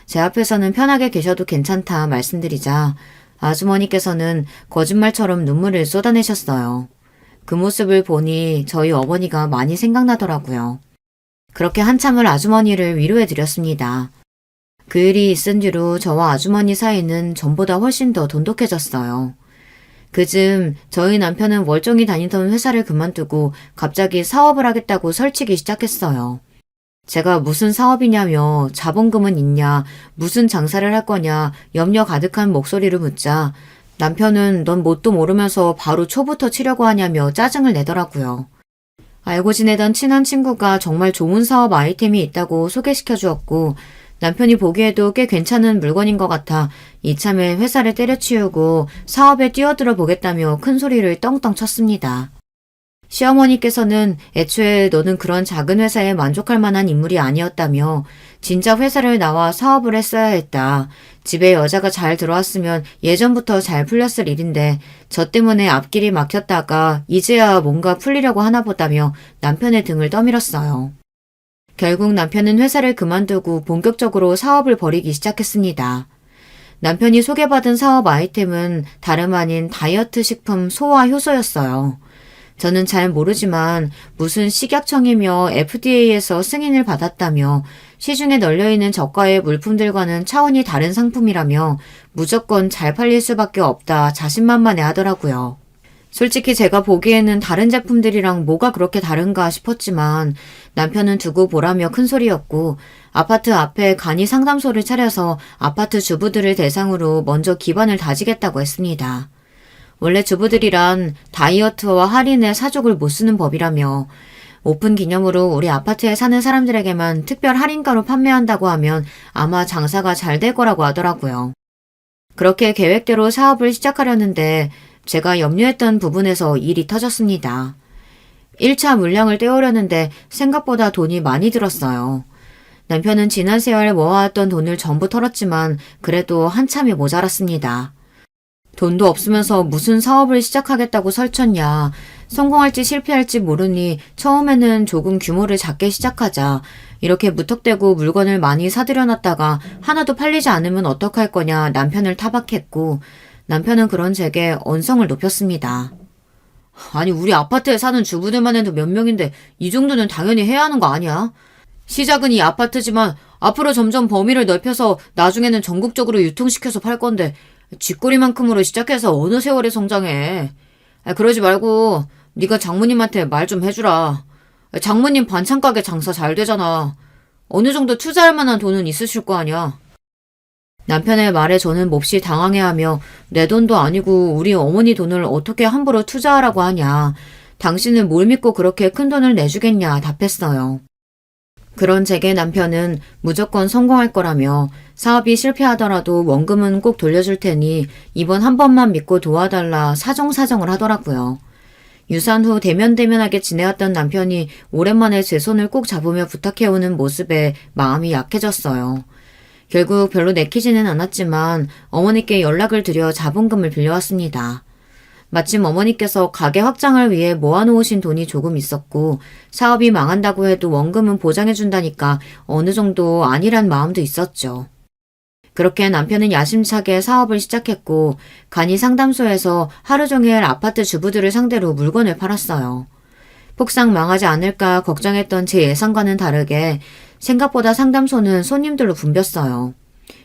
제 앞에서는 편하게 계셔도 괜찮다 말씀드리자 아주머니께서는 거짓말처럼 눈물을 쏟아내셨어요. 그 모습을 보니 저희 어머니가 많이 생각나더라고요. 그렇게 한참을 아주머니를 위로해드렸습니다. 그 일이 있은 뒤로 저와 아주머니 사이는 전보다 훨씬 더 돈독해졌어요. 그즘 저희 남편은 멀쩡히 다니던 회사를 그만두고 갑자기 사업을 하겠다고 설치기 시작했어요. 제가 무슨 사업이냐며 자본금은 있냐, 무슨 장사를 할 거냐 염려 가득한 목소리를 묻자 남편은 넌 뭣도 모르면서 바로 초부터 치려고 하냐며 짜증을 내더라고요. 알고 지내던 친한 친구가 정말 좋은 사업 아이템이 있다고 소개시켜 주었고 남편이 보기에도 꽤 괜찮은 물건인 것 같아 이참에 회사를 때려치우고 사업에 뛰어들어 보겠다며 큰 소리를 떵떵 쳤습니다. 시어머니께서는 애초에 너는 그런 작은 회사에 만족할 만한 인물이 아니었다며 진작 회사를 나와 사업을 했어야 했다. 집에 여자가 잘 들어왔으면 예전부터 잘 풀렸을 일인데 저 때문에 앞길이 막혔다가 이제야 뭔가 풀리려고 하나 보다며 남편의 등을 떠밀었어요. 결국 남편은 회사를 그만두고 본격적으로 사업을 벌이기 시작했습니다. 남편이 소개받은 사업 아이템은 다름 아닌 다이어트 식품 소화 효소였어요. 저는 잘 모르지만 무슨 식약청이며 FDA에서 승인을 받았다며 시중에 널려있는 저가의 물품들과는 차원이 다른 상품이라며 무조건 잘 팔릴 수밖에 없다 자신만만해 하더라고요. 솔직히 제가 보기에는 다른 제품들이랑 뭐가 그렇게 다른가 싶었지만 남편은 두고 보라며 큰소리였고 아파트 앞에 간이 상담소를 차려서 아파트 주부들을 대상으로 먼저 기반을 다지겠다고 했습니다. 원래 주부들이란 다이어트와 할인에 사족을 못 쓰는 법이라며 오픈 기념으로 우리 아파트에 사는 사람들에게만 특별 할인가로 판매한다고 하면 아마 장사가 잘 될 거라고 하더라고요. 그렇게 계획대로 사업을 시작하려는데 제가 염려했던 부분에서 일이 터졌습니다. 1차 물량을 떼오려는데 생각보다 돈이 많이 들었어요. 남편은 지난 세월 모아왔던 돈을 전부 털었지만 그래도 한참이 모자랐습니다. 돈도 없으면서 무슨 사업을 시작하겠다고 설쳤냐. 성공할지 실패할지 모르니 처음에는 조금 규모를 작게 시작하자. 이렇게 무턱대고 물건을 많이 사들여놨다가 하나도 팔리지 않으면 어떡할 거냐 남편을 타박했고 남편은 그런 제게 언성을 높였습니다. 아니 우리 아파트에 사는 주부들만 해도 몇 명인데 이 정도는 당연히 해야 하는 거 아니야? 시작은 이 아파트지만 앞으로 점점 범위를 넓혀서 나중에는 전국적으로 유통시켜서 팔 건데 쥐꼬리만큼으로 시작해서 어느 세월에 성장해. 그러지 말고 네가 장모님한테 말 좀 해주라. 장모님 반찬가게 장사 잘 되잖아. 어느 정도 투자할 만한 돈은 있으실 거 아니야. 남편의 말에 저는 몹시 당황해하며 내 돈도 아니고 우리 어머니 돈을 어떻게 함부로 투자하라고 하냐. 당신은 뭘 믿고 그렇게 큰 돈을 내주겠냐 답했어요. 그런 제게 남편은 무조건 성공할 거라며 사업이 실패하더라도 원금은 꼭 돌려줄 테니 이번 한 번만 믿고 도와달라 사정사정을 하더라고요. 유산 후 대면대면하게 지내왔던 남편이 오랜만에 제 손을 꼭 잡으며 부탁해오는 모습에 마음이 약해졌어요. 결국 별로 내키지는 않았지만 어머니께 연락을 드려 자본금을 빌려왔습니다. 마침 어머니께서 가게 확장을 위해 모아놓으신 돈이 조금 있었고 사업이 망한다고 해도 원금은 보장해준다니까 어느 정도 아니란 마음도 있었죠. 그렇게 남편은 야심차게 사업을 시작했고 간이 상담소에서 하루 종일 아파트 주부들을 상대로 물건을 팔았어요. 폭삭 망하지 않을까 걱정했던 제 예상과는 다르게 생각보다 상담소는 손님들로 붐볐어요.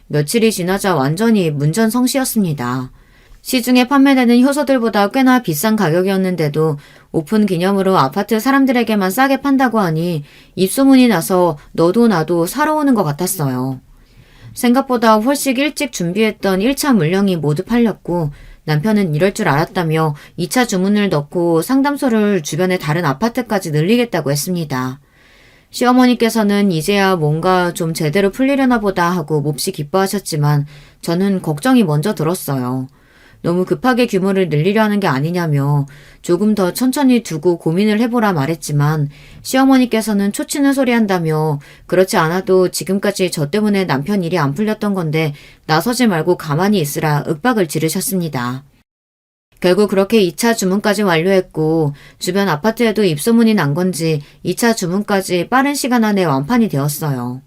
며칠이 지나자 완전히 문전성시였습니다. 시중에 판매되는 효소들보다 꽤나 비싼 가격이었는데도 오픈 기념으로 아파트 사람들에게만 싸게 판다고 하니 입소문이 나서 너도 나도 사러 오는 것 같았어요. 생각보다 훨씬 일찍 준비했던 1차 물량이 모두 팔렸고 남편은 이럴 줄 알았다며 2차 주문을 넣고 상담소를 주변의 다른 아파트까지 늘리겠다고 했습니다. 시어머니께서는 이제야 뭔가 좀 제대로 풀리려나 보다 하고 몹시 기뻐하셨지만 저는 걱정이 먼저 들었어요. 너무 급하게 규모를 늘리려 하는 게 아니냐며 조금 더 천천히 두고 고민을 해보라 말했지만 시어머니께서는 초치는 소리 한다며 그렇지 않아도 지금까지 저 때문에 남편 일이 안 풀렸던 건데 나서지 말고 가만히 있으라 윽박을 지르셨습니다. 결국 그렇게 2차 주문까지 완료했고 주변 아파트에도 입소문이 난 건지 2차 주문까지 빠른 시간 안에 완판이 되었어요.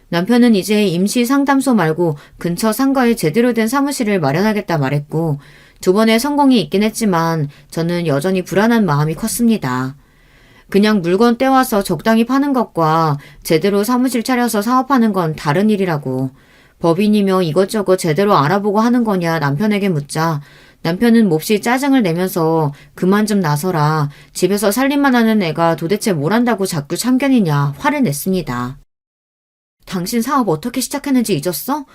남편은 이제 임시 상담소 말고 근처 상가에 제대로 된 사무실을 마련하겠다 말했고 2번의 성공이 있긴 했지만 저는 여전히 불안한 마음이 컸습니다. 그냥 물건 떼와서 적당히 파는 것과 제대로 사무실 차려서 사업하는 건 다른 일이라고 법인이며 이것저것 제대로 알아보고 하는 거냐 남편에게 묻자 남편은 몹시 짜증을 내면서 그만 좀 나서라 집에서 살림만 하는 애가 도대체 뭘 한다고 자꾸 참견이냐 화를 냈습니다. 당신 사업 어떻게 시작했는지 잊었어?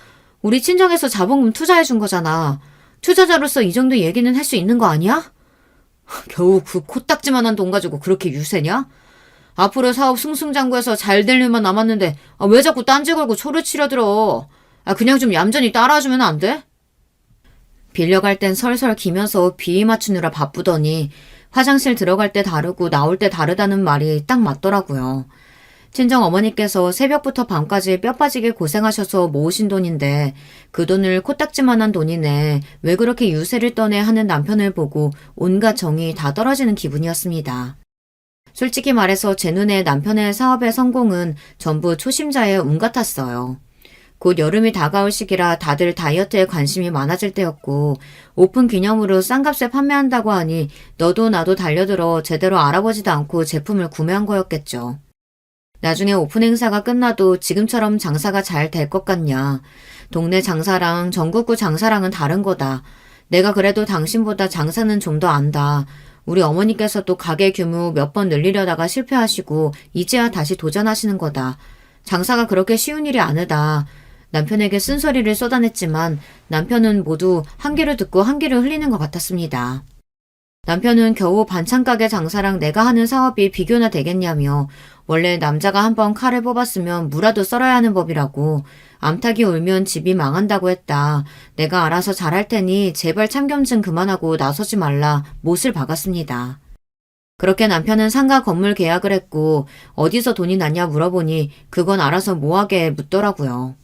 우리 친정에서 자본금 투자해준 거잖아. 투자자로서 이 정도 얘기는 할 수 있는 거 아니야? 겨우 그 코딱지만한 돈 가지고 그렇게 유세냐? 앞으로 사업 승승장구해서 잘 될 일만 남았는데 왜 자꾸 딴지 걸고 초를 치려들어? 그냥 좀 얌전히 따라주면 안 돼? 빌려갈 땐 설설 기면서 비위 맞추느라 바쁘더니 화장실 들어갈 때 다르고 나올 때 다르다는 말이 딱 맞더라고요. 친정 어머니께서 새벽부터 밤까지 뼈 빠지게 고생하셔서 모으신 돈인데 그 돈을 코딱지만한 돈이네 왜 그렇게 유세를 떠내 하는 남편을 보고 온갖 정이 다 떨어지는 기분이었습니다. 솔직히 말해서 제 눈에 남편의 사업의 성공은 전부 초심자의 운 같았어요. 곧 여름이 다가올 시기라 다들 다이어트에 관심이 많아질 때였고 오픈 기념으로 싼 값에 판매한다고 하니 너도 나도 달려들어 제대로 알아보지도 않고 제품을 구매한 거였겠죠. 나중에 오픈 행사가 끝나도 지금처럼 장사가 잘 될 것 같냐. 동네 장사랑 전국구 장사랑은 다른 거다. 내가 그래도 당신보다 장사는 좀 더 안다. 우리 어머니께서도 가게 규모 몇 번 늘리려다가 실패하시고 이제야 다시 도전하시는 거다. 장사가 그렇게 쉬운 일이 아니다. 남편에게 쓴소리를 쏟아냈지만 남편은 모두 한 귀를 듣고 한 귀를 흘리는 것 같았습니다. 남편은 겨우 반찬가게 장사랑 내가 하는 사업이 비교나 되겠냐며 원래 남자가 한번 칼을 뽑았으면 무라도 썰어야 하는 법이라고 암탉이 울면 집이 망한다고 했다. 내가 알아서 잘할 테니 제발 참견 그만하고 나서지 말라 못을 박았습니다. 그렇게 남편은 상가 건물 계약을 했고 어디서 돈이 났냐 물어보니 그건 알아서 뭐하게 묻더라고요.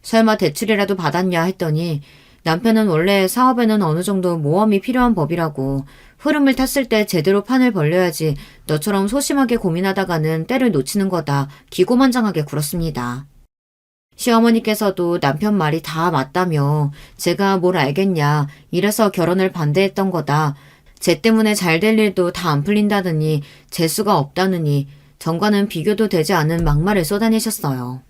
설마 대출이라도 받았냐 했더니 남편은 원래 사업에는 어느 정도 모험이 필요한 법이라고 흐름을 탔을 때 제대로 판을 벌려야지 너처럼 소심하게 고민하다가는 때를 놓치는 거다 기고만장하게 굴었습니다. 시어머니께서도 남편 말이 다 맞다며 제가 뭘 알겠냐 이래서 결혼을 반대했던 거다. 쟤 때문에 잘 될 일도 다 안 풀린다느니 재수가 없다느니 전과는 비교도 되지 않은 막말을 쏟아내셨어요.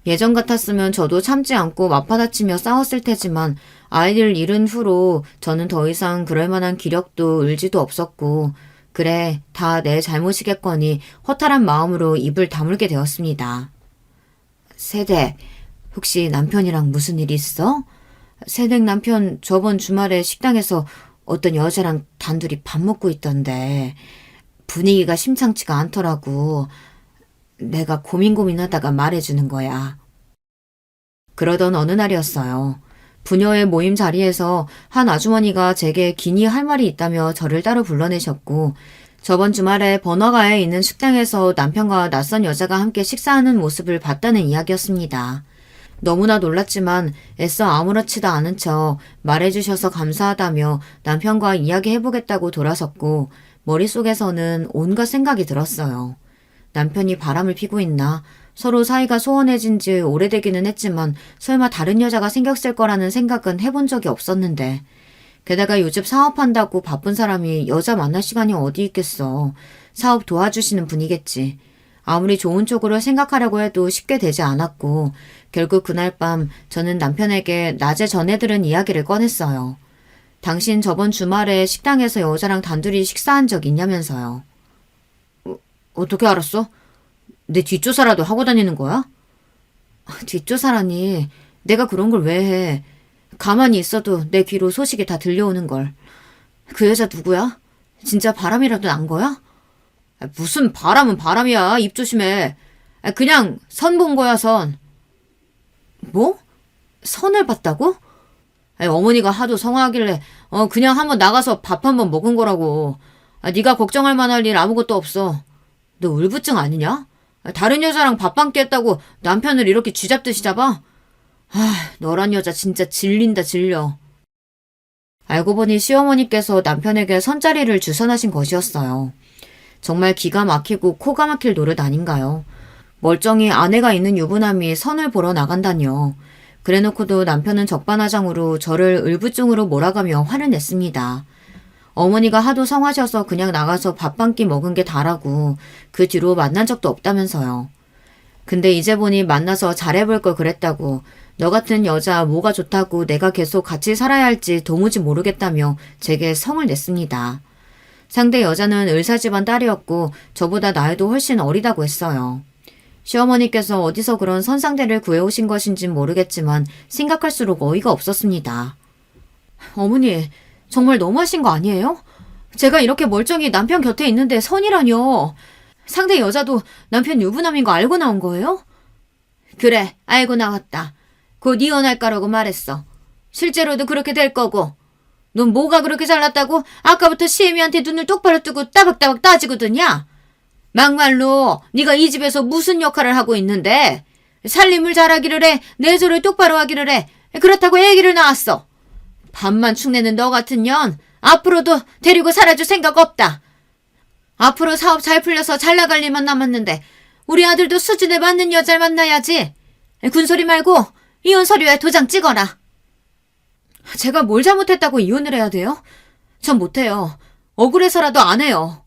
예전 같았으면 저도 참지 않고 맞받아치며 싸웠을 테지만 아이들 잃은 후로 저는 더 이상 그럴 만한 기력도 의지도 없었고 그래, 다 내 잘못이겠거니 허탈한 마음으로 입을 다물게 되었습니다. 세댁, 혹시 남편이랑 무슨 일 있어? 세댁 남편 저번 주말에 식당에서 어떤 여자랑 단둘이 밥 먹고 있던데 분위기가 심상치가 않더라고. 내가 고민하다가 말해주는 거야. 그러던 어느 날이었어요. 부녀의 모임 자리에서 한 아주머니가 제게 기니 할 말이 있다며 저를 따로 불러내셨고 저번 주말에 번화가에 있는 식당에서 남편과 낯선 여자가 함께 식사하는 모습을 봤다는 이야기였습니다. 너무나 놀랐지만 애써 아무렇지도 않은 척 말해주셔서 감사하다며 남편과 이야기해보겠다고 돌아섰고 머릿속에서는 온갖 생각이 들었어요. 남편이 바람을 피고 있나? 서로 사이가 소원해진 지 오래되기는 했지만 설마 다른 여자가 생겼을 거라는 생각은 해본 적이 없었는데 게다가 요즘 사업한다고 바쁜 사람이 여자 만날 시간이 어디 있겠어. 사업 도와주시는 분이겠지. 아무리 좋은 쪽으로 생각하려고 해도 쉽게 되지 않았고 결국 그날 밤 저는 남편에게 낮에 전해 들은 이야기를 꺼냈어요. 당신 저번 주말에 식당에서 여자랑 단둘이 식사한 적 있냐면서요. 어떻게 알았어? 내 뒷조사라도 하고 다니는 거야? 뒷조사라니 내가 그런 걸 왜 해. 가만히 있어도 내 귀로 소식이 다 들려오는 걸. 그 여자 누구야? 진짜 바람이라도 난 거야? 무슨 바람은 바람이야. 입 조심해. 그냥 선 본 거야, 선. 뭐? 선을 봤다고? 어머니가 하도 성화하길래 그냥 한번 나가서 밥 한번 먹은 거라고. 네가 걱정할 만할 일 아무것도 없어. 너 울부증 아니냐? 다른 여자랑 밥 한 끼 했다고 남편을 이렇게 쥐잡듯이 잡아? 너란 여자 진짜 질린다 질려. 알고 보니 시어머니께서 남편에게 선자리를 주선하신 것이었어요. 정말 기가 막히고 코가 막힐 노릇 아닌가요? 멀쩡히 아내가 있는 유부남이 선을 보러 나간다뇨. 그래놓고도 남편은 적반하장으로 저를 울부증으로 몰아가며 화를 냈습니다. 어머니가 하도 성하셔서 그냥 나가서 밥 한 끼 먹은 게 다라고 그 뒤로 만난 적도 없다면서요. 근데 이제 보니 만나서 잘해볼 걸 그랬다고 너 같은 여자 뭐가 좋다고 내가 계속 같이 살아야 할지 도무지 모르겠다며 제게 성을 냈습니다. 상대 여자는 의사 집안 딸이었고 저보다 나이도 훨씬 어리다고 했어요. 시어머니께서 어디서 그런 선상대를 구해오신 것인진 모르겠지만 생각할수록 어이가 없었습니다. 어머니, 정말 너무하신 거 아니에요? 제가 이렇게 멀쩡히 남편 곁에 있는데 선이라뇨. 상대 여자도 남편 유부남인 거 알고 나온 거예요? 그래, 알고 나왔다. 곧 이혼할 거라고 말했어. 실제로도 그렇게 될 거고. 넌 뭐가 그렇게 잘났다고 아까부터 시애미한테 눈을 똑바로 뜨고 따박따박 따지고 드냐? 막말로 네가 이 집에서 무슨 역할을 하고 있는데 살림을 잘하기를 해, 내조를 똑바로 하기를 해. 그렇다고 애기를 낳았어. 밥만 축내는 너 같은 년 앞으로도 데리고 살아줄 생각 없다. 앞으로 사업 잘 풀려서 잘 나갈 일만 남았는데 우리 아들도 수준에 맞는 여자를 만나야지. 군소리 말고 이혼 서류에 도장 찍어라. 제가 뭘 잘못했다고 이혼을 해야 돼요? 전 못해요. 억울해서라도 안 해요.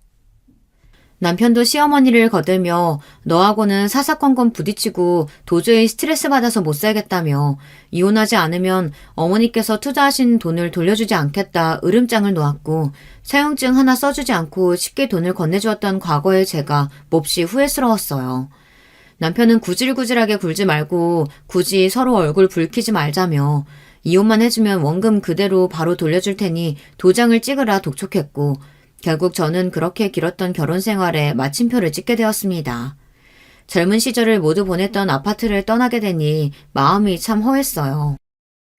남편도 시어머니를 거들며 너하고는 사사건건 부딪히고 도저히 스트레스 받아서 못 살겠다며 이혼하지 않으면 어머니께서 투자하신 돈을 돌려주지 않겠다 으름장을 놓았고 사용증 하나 써주지 않고 쉽게 돈을 건네주었던 과거의 제가 몹시 후회스러웠어요. 남편은 구질구질하게 굴지 말고 굳이 서로 얼굴 붉히지 말자며 이혼만 해주면 원금 그대로 바로 돌려줄 테니 도장을 찍으라 독촉했고 결국 저는 그렇게 길었던 결혼 생활에 마침표를 찍게 되었습니다. 젊은 시절을 모두 보냈던 아파트를 떠나게 되니 마음이 참 허했어요.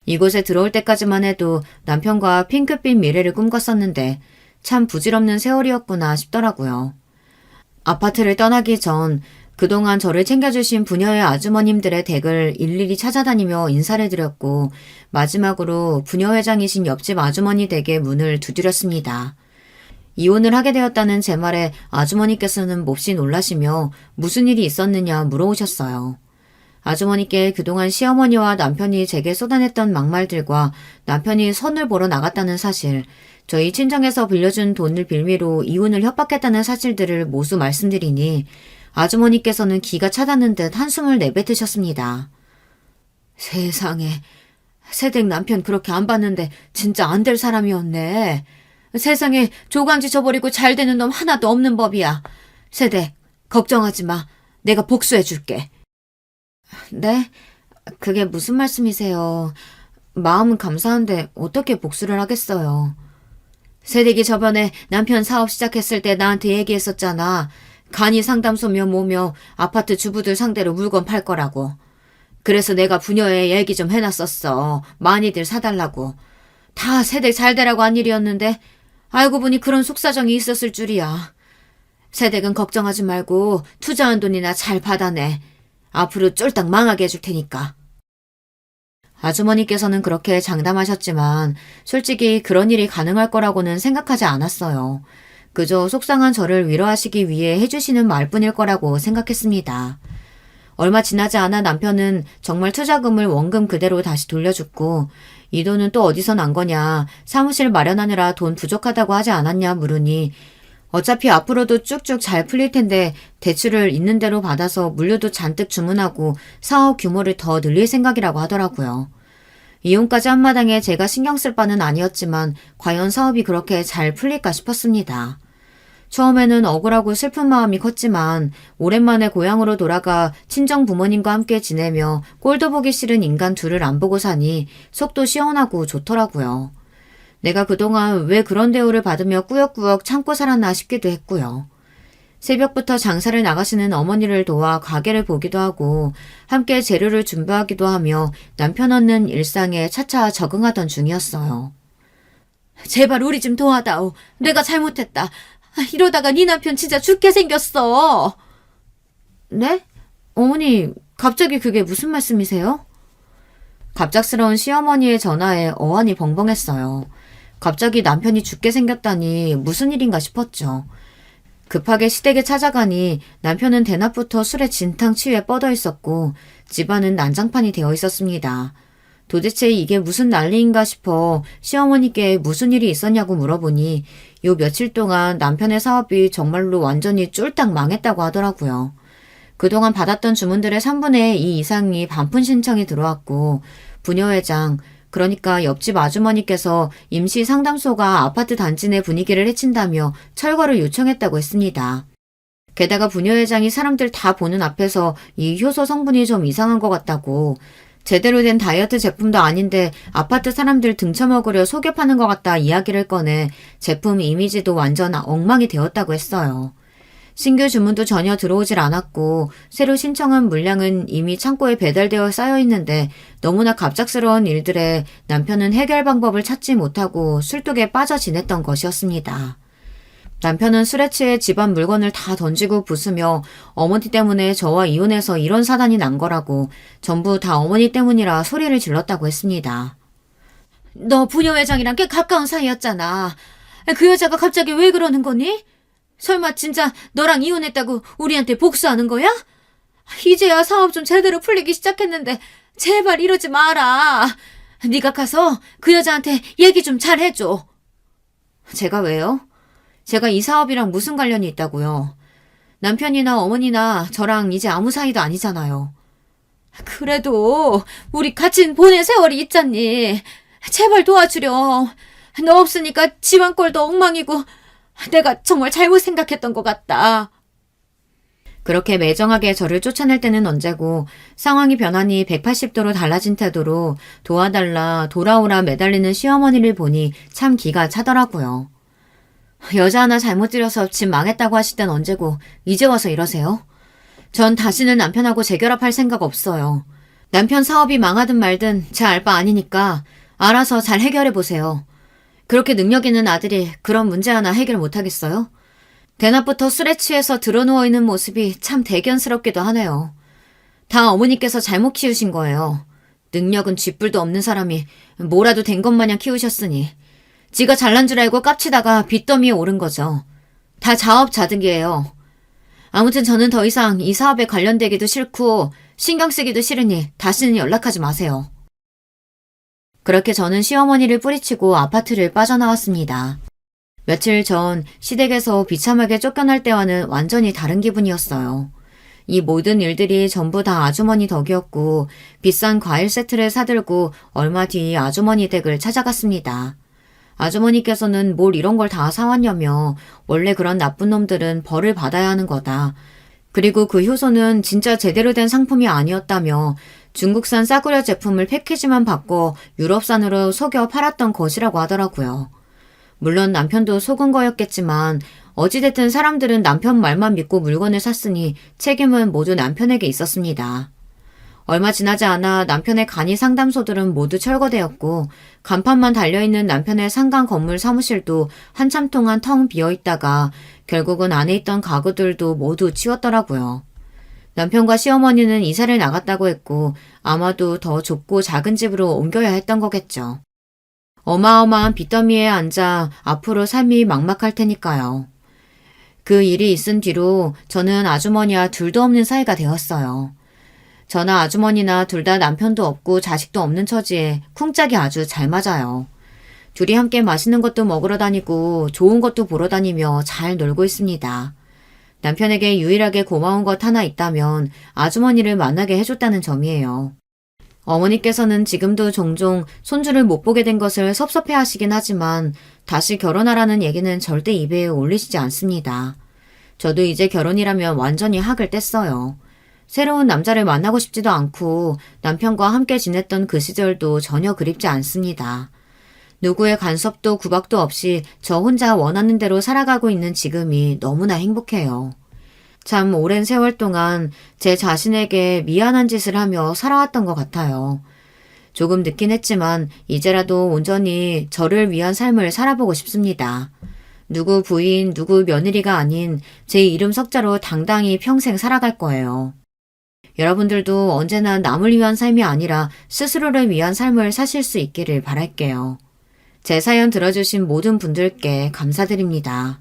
이곳에 들어올 때까지만 해도 남편과 핑크빛 미래를 꿈꿨었는데 참 부질없는 세월이었구나 싶더라고요. 아파트를 떠나기 전 그동안 저를 챙겨주신 부녀의 아주머님들의 댁을 일일이 찾아다니며 인사를 드렸고 마지막으로 부녀 회장이신 옆집 아주머니 댁의 문을 두드렸습니다. 이혼을 하게 되었다는 제 말에 아주머니께서는 몹시 놀라시며 무슨 일이 있었느냐 물어오셨어요. 아주머니께 그동안 시어머니와 남편이 제게 쏟아냈던 막말들과 남편이 선을 보러 나갔다는 사실, 저희 친정에서 빌려준 돈을 빌미로 이혼을 협박했다는 사실들을 모두 말씀드리니 아주머니께서는 기가 차다는 듯 한숨을 내뱉으셨습니다. 세상에, 새댁 남편 그렇게 안 봤는데 진짜 안 될 사람이었네. 세상에 조강지 쳐버리고 잘 되는 놈 하나도 없는 법이야. 세대, 걱정하지 마. 내가 복수해줄게. 네? 그게 무슨 말씀이세요? 마음은 감사한데 어떻게 복수를 하겠어요? 세대기 저번에 남편 사업 시작했을 때 나한테 얘기했었잖아. 간이 상담소며 뭐며 아파트 주부들 상대로 물건 팔 거라고. 그래서 내가 부녀에 얘기 좀 해놨었어. 많이들 사달라고. 다 세대 잘 되라고 한 일이었는데 알고 보니 그런 속사정이 있었을 줄이야. 세댁은 걱정하지 말고 투자한 돈이나 잘 받아내. 앞으로 쫄딱 망하게 해줄 테니까. 아주머니께서는 그렇게 장담하셨지만 솔직히 그런 일이 가능할 거라고는 생각하지 않았어요. 그저 속상한 저를 위로하시기 위해 해주시는 말뿐일 거라고 생각했습니다. 얼마 지나지 않아 남편은 정말 투자금을 원금 그대로 다시 돌려줬고 이 돈은 또 어디서 난 거냐, 사무실 마련하느라 돈 부족하다고 하지 않았냐 물으니 어차피 앞으로도 쭉쭉 잘 풀릴 텐데 대출을 있는 대로 받아서 물류도 잔뜩 주문하고 사업 규모를 더 늘릴 생각이라고 하더라고요. 이혼까지 한마당에 제가 신경 쓸 바는 아니었지만 과연 사업이 그렇게 잘 풀릴까 싶었습니다. 처음에는 억울하고 슬픈 마음이 컸지만 오랜만에 고향으로 돌아가 친정 부모님과 함께 지내며 꼴도 보기 싫은 인간 둘을 안 보고 사니 속도 시원하고 좋더라고요. 내가 그동안 왜 그런 대우를 받으며 꾸역꾸역 참고 살았나 싶기도 했고요. 새벽부터 장사를 나가시는 어머니를 도와 가게를 보기도 하고 함께 재료를 준비하기도 하며 남편 없는 일상에 차차 적응하던 중이었어요. 제발 우리 좀 도와다오. 내가 잘못했다. 이러다가 네 남편 진짜 죽게 생겼어. 네? 어머니, 갑자기 그게 무슨 말씀이세요? 갑작스러운 시어머니의 전화에 어안이 벙벙했어요. 갑자기 남편이 죽게 생겼다니 무슨 일인가 싶었죠. 급하게 시댁에 찾아가니 남편은 대낮부터 술에 진탕 취해 뻗어 있었고 집안은 난장판이 되어 있었습니다. 도대체 이게 무슨 난리인가 싶어 시어머니께 무슨 일이 있었냐고 물어보니 요 며칠 동안 남편의 사업이 정말로 완전히 쫄딱 망했다고 하더라고요. 그동안 받았던 주문들의 3분의 2 이상이 반품 신청이 들어왔고 부녀회장, 그러니까 옆집 아주머니께서 임시 상담소가 아파트 단지 내 분위기를 해친다며 철거를 요청했다고 했습니다. 게다가 부녀회장이 사람들 다 보는 앞에서 이 효소 성분이 좀 이상한 것 같다고, 제대로 된 다이어트 제품도 아닌데 아파트 사람들 등쳐먹으려 속여 파는 것 같다 이야기를 꺼내 제품 이미지도 완전 엉망이 되었다고 했어요. 신규 주문도 전혀 들어오질 않았고 새로 신청한 물량은 이미 창고에 배달되어 쌓여 있는데 너무나 갑작스러운 일들에 남편은 해결 방법을 찾지 못하고 술독에 빠져 지냈던 것이었습니다. 남편은 술에 취해 집안 물건을 다 던지고 부수며 어머니 때문에 저와 이혼해서 이런 사단이 난 거라고 전부 다 어머니 때문이라 소리를 질렀다고 했습니다. 너 부녀회장이랑 꽤 가까운 사이였잖아. 그 여자가 갑자기 왜 그러는 거니? 설마 진짜 너랑 이혼했다고 우리한테 복수하는 거야? 이제야 사업 좀 제대로 풀리기 시작했는데 제발 이러지 마라. 네가 가서 그 여자한테 얘기 좀 잘 해줘. 제가 왜요? 제가 이 사업이랑 무슨 관련이 있다고요? 남편이나 어머니나 저랑 이제 아무 사이도 아니잖아요. 그래도 우리 같이 보낸 세월이 있잖니. 제발 도와주렴. 너 없으니까 집안 꼴도 엉망이고 내가 정말 잘못 생각했던 것 같다. 그렇게 매정하게 저를 쫓아낼 때는 언제고 상황이 변하니 180도로 달라진 태도로 도와달라 돌아오라 매달리는 시어머니를 보니 참 기가 차더라고요. 여자 하나 잘못 들여서 집 망했다고 하실 땐 언제고 이제 와서 이러세요? 전 다시는 남편하고 재결합할 생각 없어요. 남편 사업이 망하든 말든 제 알 바 아니니까 알아서 잘 해결해보세요. 그렇게 능력 있는 아들이 그런 문제 하나 해결 못하겠어요? 대낮부터 술에 취해서 드러누워있는 모습이 참 대견스럽기도 하네요. 다 어머니께서 잘못 키우신 거예요. 능력은 쥐뿔도 없는 사람이 뭐라도 된 것 마냥 키우셨으니 지가 잘난 줄 알고 깝치다가 빚더미에 오른 거죠. 다 자업자득이에요. 아무튼 저는 더 이상 이 사업에 관련되기도 싫고 신경 쓰기도 싫으니 다시는 연락하지 마세요. 그렇게 저는 시어머니를 뿌리치고 아파트를 빠져나왔습니다. 며칠 전 시댁에서 비참하게 쫓겨날 때와는 완전히 다른 기분이었어요. 이 모든 일들이 전부 다 아주머니 덕이었고 비싼 과일 세트를 사들고 얼마 뒤 아주머니 댁을 찾아갔습니다. 아주머니께서는 뭘 이런 걸 다 사왔냐며 원래 그런 나쁜 놈들은 벌을 받아야 하는 거다. 그리고 그 효소는 진짜 제대로 된 상품이 아니었다며 중국산 싸구려 제품을 패키지만 바꿔 유럽산으로 속여 팔았던 것이라고 하더라고요. 물론 남편도 속은 거였겠지만 어찌됐든 사람들은 남편 말만 믿고 물건을 샀으니 책임은 모두 남편에게 있었습니다. 얼마 지나지 않아 남편의 간이 상담소들은 모두 철거되었고 간판만 달려있는 남편의 상가 건물 사무실도 한참 동안 텅 비어있다가 결국은 안에 있던 가구들도 모두 치웠더라고요. 남편과 시어머니는 이사를 나갔다고 했고 아마도 더 좁고 작은 집으로 옮겨야 했던 거겠죠. 어마어마한 빚더미에 앉아 앞으로 삶이 막막할 테니까요. 그 일이 있은 뒤로 저는 아주머니와 둘도 없는 사이가 되었어요. 저나 아주머니나 둘 다 남편도 없고 자식도 없는 처지에 쿵짝이 아주 잘 맞아요. 둘이 함께 맛있는 것도 먹으러 다니고 좋은 것도 보러 다니며 잘 놀고 있습니다. 남편에게 유일하게 고마운 것 하나 있다면 아주머니를 만나게 해줬다는 점이에요. 어머니께서는 지금도 종종 손주를 못 보게 된 것을 섭섭해 하시긴 하지만 다시 결혼하라는 얘기는 절대 입에 올리시지 않습니다. 저도 이제 결혼이라면 완전히 학을 뗐어요. 새로운 남자를 만나고 싶지도 않고 남편과 함께 지냈던 그 시절도 전혀 그립지 않습니다. 누구의 간섭도 구박도 없이 저 혼자 원하는 대로 살아가고 있는 지금이 너무나 행복해요. 참 오랜 세월 동안 제 자신에게 미안한 짓을 하며 살아왔던 것 같아요. 조금 늦긴 했지만 이제라도 온전히 저를 위한 삶을 살아보고 싶습니다. 누구 부인, 누구 며느리가 아닌 제 이름 석자로 당당히 평생 살아갈 거예요. 여러분들도 언제나 남을 위한 삶이 아니라 스스로를 위한 삶을 사실 수 있기를 바랄게요. 제 사연 들어주신 모든 분들께 감사드립니다.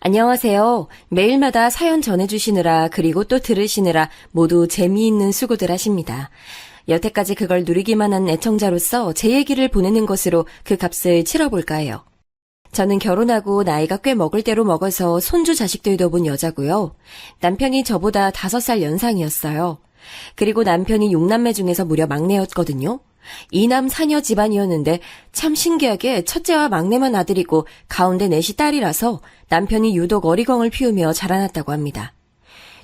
안녕하세요. 매일마다 사연 전해주시느라 그리고 또 들으시느라 모두 재미있는 수고들 하십니다. 여태까지 그걸 누리기만 한 애청자로서 제 얘기를 보내는 것으로 그 값을 치러볼까 해요. 저는 결혼하고 나이가 꽤 먹을 대로 먹어서 손주 자식들도 본 여자고요. 남편이 저보다 5살 연상이었어요. 그리고 남편이 6남매 중에서 무려 막내였거든요. 2남 4녀 집안이었는데 참 신기하게 첫째와 막내만 아들이고 가운데 넷이 딸이라서 남편이 유독 어리광을 피우며 자라났다고 합니다.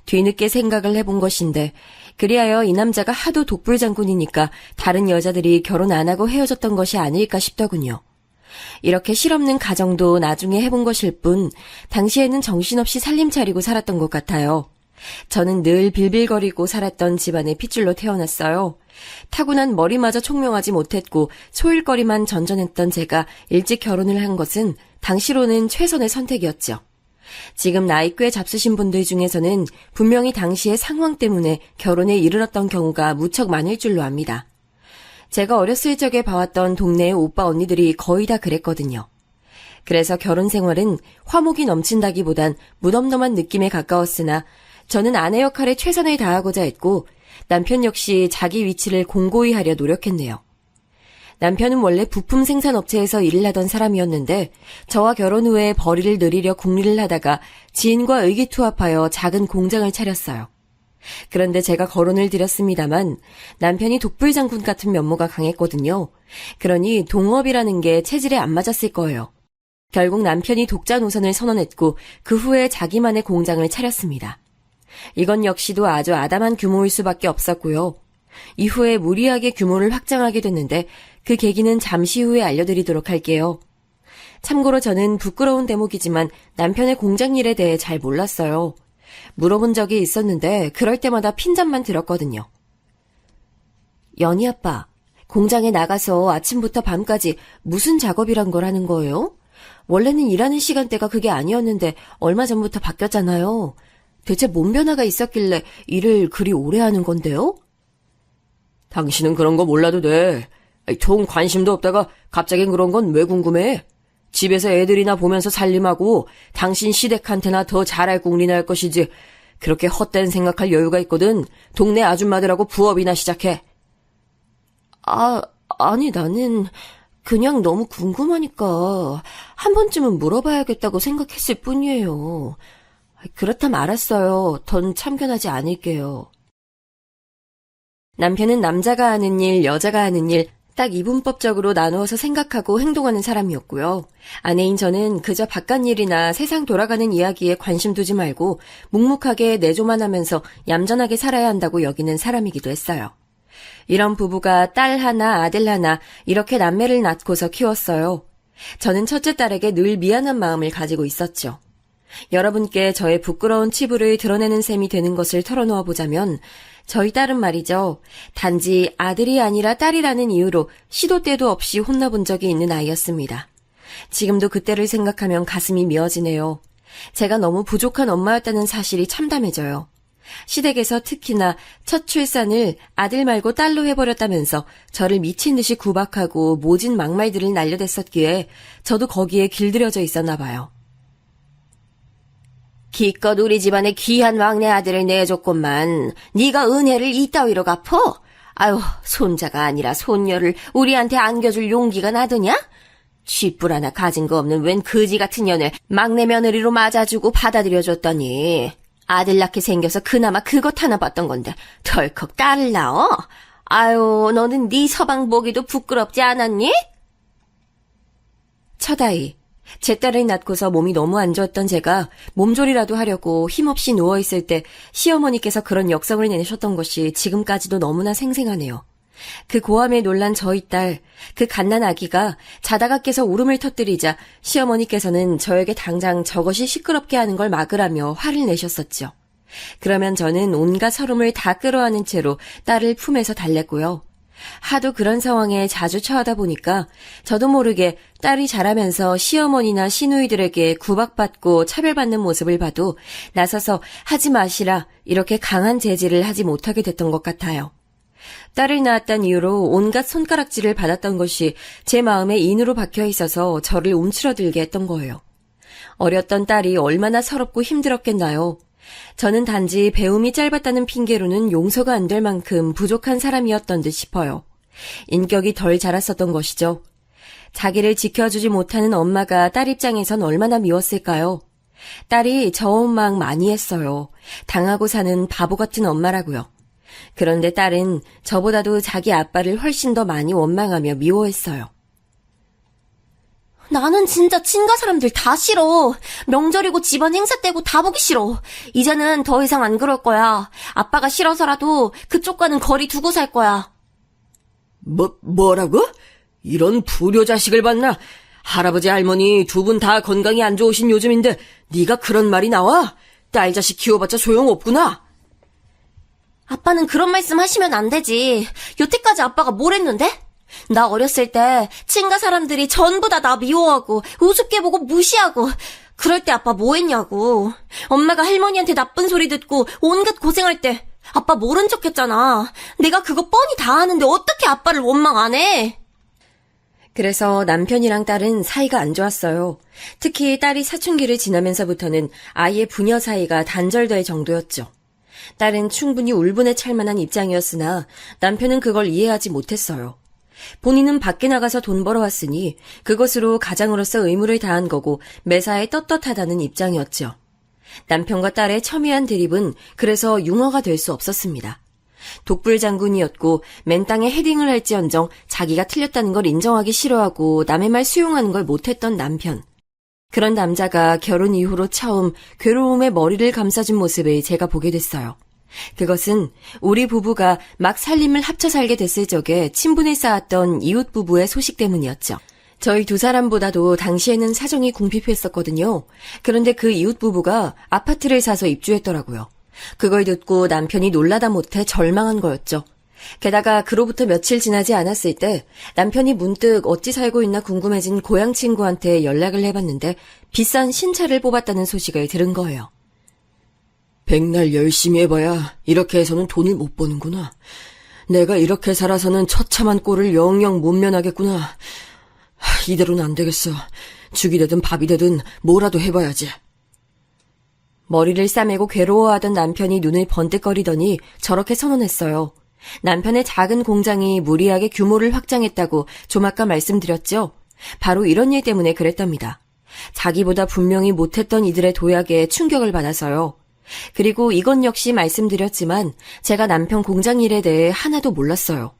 뒤늦게 생각을 해본 것인데 그리하여 이 남자가 하도 독불장군이니까 다른 여자들이 결혼 안 하고 헤어졌던 것이 아닐까 싶더군요. 이렇게 실없는 가정도 나중에 해본 것일 뿐 당시에는 정신없이 살림 차리고 살았던 것 같아요. 저는 늘 빌빌거리고 살았던 집안의 핏줄로 태어났어요. 타고난 머리마저 총명하지 못했고 소일거리만 전전했던 제가 일찍 결혼을 한 것은 당시로는 최선의 선택이었죠. 지금 나이 꽤 잡수신 분들 중에서는 분명히 당시의 상황 때문에 결혼에 이르렀던 경우가 무척 많을 줄로 압니다. 제가 어렸을 적에 봐왔던 동네의 오빠 언니들이 거의 다 그랬거든요. 그래서 결혼 생활은 화목이 넘친다기보단 무덤덤한 느낌에 가까웠으나 저는 아내 역할에 최선을 다하고자 했고 남편 역시 자기 위치를 공고히 하려 노력했네요. 남편은 원래 부품 생산업체에서 일을 하던 사람이었는데 저와 결혼 후에 벌이를 늘리려 궁리를 하다가 지인과 의기투합하여 작은 공장을 차렸어요. 그런데 제가 거론을 드렸습니다만 남편이 독불장군 같은 면모가 강했거든요. 그러니 동업이라는 게 체질에 안 맞았을 거예요. 결국 남편이 독자 노선을 선언했고 그 후에 자기만의 공장을 차렸습니다. 이건 역시도 아주 아담한 규모일 수밖에 없었고요. 이후에 무리하게 규모를 확장하게 됐는데 그 계기는 잠시 후에 알려드리도록 할게요. 참고로 저는 부끄러운 대목이지만 남편의 공장 일에 대해 잘 몰랐어요. 물어본 적이 있었는데 그럴 때마다 핀잔만 들었거든요. 연희 아빠, 공장에 나가서 아침부터 밤까지 무슨 작업이란 걸 하는 거예요? 원래는 일하는 시간대가 그게 아니었는데 얼마 전부터 바뀌었잖아요. 대체 뭔 변화가 있었길래 일을 그리 오래 하는 건데요? 당신은 그런 거 몰라도 돼. 총 관심도 없다가 갑자기 그런 건 왜 궁금해? 집에서 애들이나 보면서 살림하고 당신 시댁한테나 더 잘할 궁리나 할 것이지. 그렇게 헛된 생각할 여유가 있거든. 동네 아줌마들하고 부업이나 시작해. 아니 나는 그냥 너무 궁금하니까 한 번쯤은 물어봐야겠다고 생각했을 뿐이에요. 그렇다면 알았어요. 전 참견하지 않을게요. 남편은 남자가 하는 일, 여자가 하는 일 딱 이분법적으로 나누어서 생각하고 행동하는 사람이었고요. 아내인 저는 그저 바깥 일이나 세상 돌아가는 이야기에 관심 두지 말고 묵묵하게 내조만 하면서 얌전하게 살아야 한다고 여기는 사람이기도 했어요. 이런 부부가 딸 하나, 아들 하나 이렇게 남매를 낳고서 키웠어요. 저는 첫째 딸에게 늘 미안한 마음을 가지고 있었죠. 여러분께 저의 부끄러운 치부를 드러내는 셈이 되는 것을 털어놓아 보자면 저희 딸은 말이죠. 단지 아들이 아니라 딸이라는 이유로 시도 때도 없이 혼나본 적이 있는 아이였습니다. 지금도 그때를 생각하면 가슴이 미어지네요. 제가 너무 부족한 엄마였다는 사실이 참담해져요. 시댁에서 특히나 첫 출산을 아들 말고 딸로 해버렸다면서 저를 미친 듯이 구박하고 모진 막말들을 날려댔었기에 저도 거기에 길들여져 있었나 봐요. 기껏 우리 집안에 귀한 막내 아들을 내줬건만 네가 은혜를 이따위로 갚어? 아유, 손자가 아니라 손녀를 우리한테 안겨줄 용기가 나더냐? 쥐뿔 하나 가진 거 없는 웬 거지 같은 년을 막내 며느리로 맞아주고 받아들여줬더니 아들 낳게 생겨서 그나마 그것 하나 봤던 건데 덜컥 딸을 낳어? 아유, 너는 네 서방 보기도 부끄럽지 않았니? 첫 아이, 제 딸을 낳고서 몸이 너무 안 좋았던 제가 몸조리라도 하려고 힘없이 누워있을 때 시어머니께서 그런 역성을 내셨던 것이 지금까지도 너무나 생생하네요. 그 고함에 놀란 저희 딸, 그 갓난 아기가 자다가 깨서 울음을 터뜨리자 시어머니께서는 저에게 당장 저것이 시끄럽게 하는 걸 막으라며 화를 내셨었죠. 그러면 저는 온갖 서름을 다 끌어안은 채로 딸을 품에서 달랬고요. 하도 그런 상황에 자주 처하다 보니까 저도 모르게 딸이 자라면서 시어머니나 시누이들에게 구박받고 차별받는 모습을 봐도 나서서 하지 마시라 이렇게 강한 제지를 하지 못하게 됐던 것 같아요. 딸을 낳았다는 이유로 온갖 손가락질을 받았던 것이 제 마음에 인으로 박혀 있어서 저를 움츠러들게 했던 거예요. 어렸던 딸이 얼마나 서럽고 힘들었겠나요? 저는 단지 배움이 짧았다는 핑계로는 용서가 안 될 만큼 부족한 사람이었던 듯 싶어요. 인격이 덜 자랐었던 것이죠. 자기를 지켜주지 못하는 엄마가 딸 입장에선 얼마나 미웠을까요? 딸이 저 원망 많이 했어요. 당하고 사는 바보 같은 엄마라고요. 그런데 딸은 저보다도 자기 아빠를 훨씬 더 많이 원망하며 미워했어요. 나는 진짜 친가 사람들 다 싫어. 명절이고 집안 행사 때고 다 보기 싫어. 이제는 더 이상 안 그럴 거야. 아빠가 싫어서라도 그쪽과는 거리 두고 살 거야. 뭐라고? 이런 불효 자식을 봤나? 할아버지 할머니 두 분 다 건강이 안 좋으신 요즘인데 네가 그런 말이 나와? 딸 자식 키워봤자 소용없구나. 아빠는 그런 말씀 하시면 안 되지. 여태까지 아빠가 뭘 했는데? 나 어렸을 때 친가 사람들이 전부 다 나 미워하고 우습게 보고 무시하고 그럴 때 아빠 뭐 했냐고. 엄마가 할머니한테 나쁜 소리 듣고 온갖 고생할 때 아빠 모른 척 했잖아. 내가 그거 뻔히 다 아는데 어떻게 아빠를 원망 안 해? 그래서 남편이랑 딸은 사이가 안 좋았어요. 특히 딸이 사춘기를 지나면서부터는 아이의 부녀 사이가 단절될 정도였죠. 딸은 충분히 울분에 찰 만한 입장이었으나 남편은 그걸 이해하지 못했어요. 본인은 밖에 나가서 돈 벌어왔으니 그것으로 가장으로서 의무를 다한 거고 매사에 떳떳하다는 입장이었죠. 남편과 딸의 첨예한 대립은 그래서 융화가 될 수 없었습니다. 독불장군이었고 맨땅에 헤딩을 할지언정 자기가 틀렸다는 걸 인정하기 싫어하고 남의 말 수용하는 걸 못했던 남편. 그런 남자가 결혼 이후로 처음 괴로움에 머리를 감싸준 모습을 제가 보게 됐어요. 그것은 우리 부부가 막 살림을 합쳐 살게 됐을 적에 친분을 쌓았던 이웃 부부의 소식 때문이었죠. 저희 두 사람보다도 당시에는 사정이 궁핍했었거든요. 그런데 그 이웃 부부가 아파트를 사서 입주했더라고요. 그걸 듣고 남편이 놀라다 못해 절망한 거였죠. 게다가 그로부터 며칠 지나지 않았을 때 남편이 문득 어찌 살고 있나 궁금해진 고향 친구한테 연락을 해봤는데 비싼 신차를 뽑았다는 소식을 들은 거예요. 백날 열심히 해봐야 이렇게 해서는 돈을 못 버는구나. 내가 이렇게 살아서는 처참한 꼴을 영영 못 면하겠구나. 이대로는 안 되겠어. 죽이 되든 밥이 되든 뭐라도 해봐야지. 머리를 싸매고 괴로워하던 남편이 눈을 번뜩거리더니 저렇게 선언했어요. 남편의 작은 공장이 무리하게 규모를 확장했다고 좀 아까 말씀드렸죠. 바로 이런 일 때문에 그랬답니다. 자기보다 분명히 못했던 이들의 도약에 충격을 받아서요. 그리고 이건 역시 말씀드렸지만 제가 남편 공장 일에 대해 하나도 몰랐어요.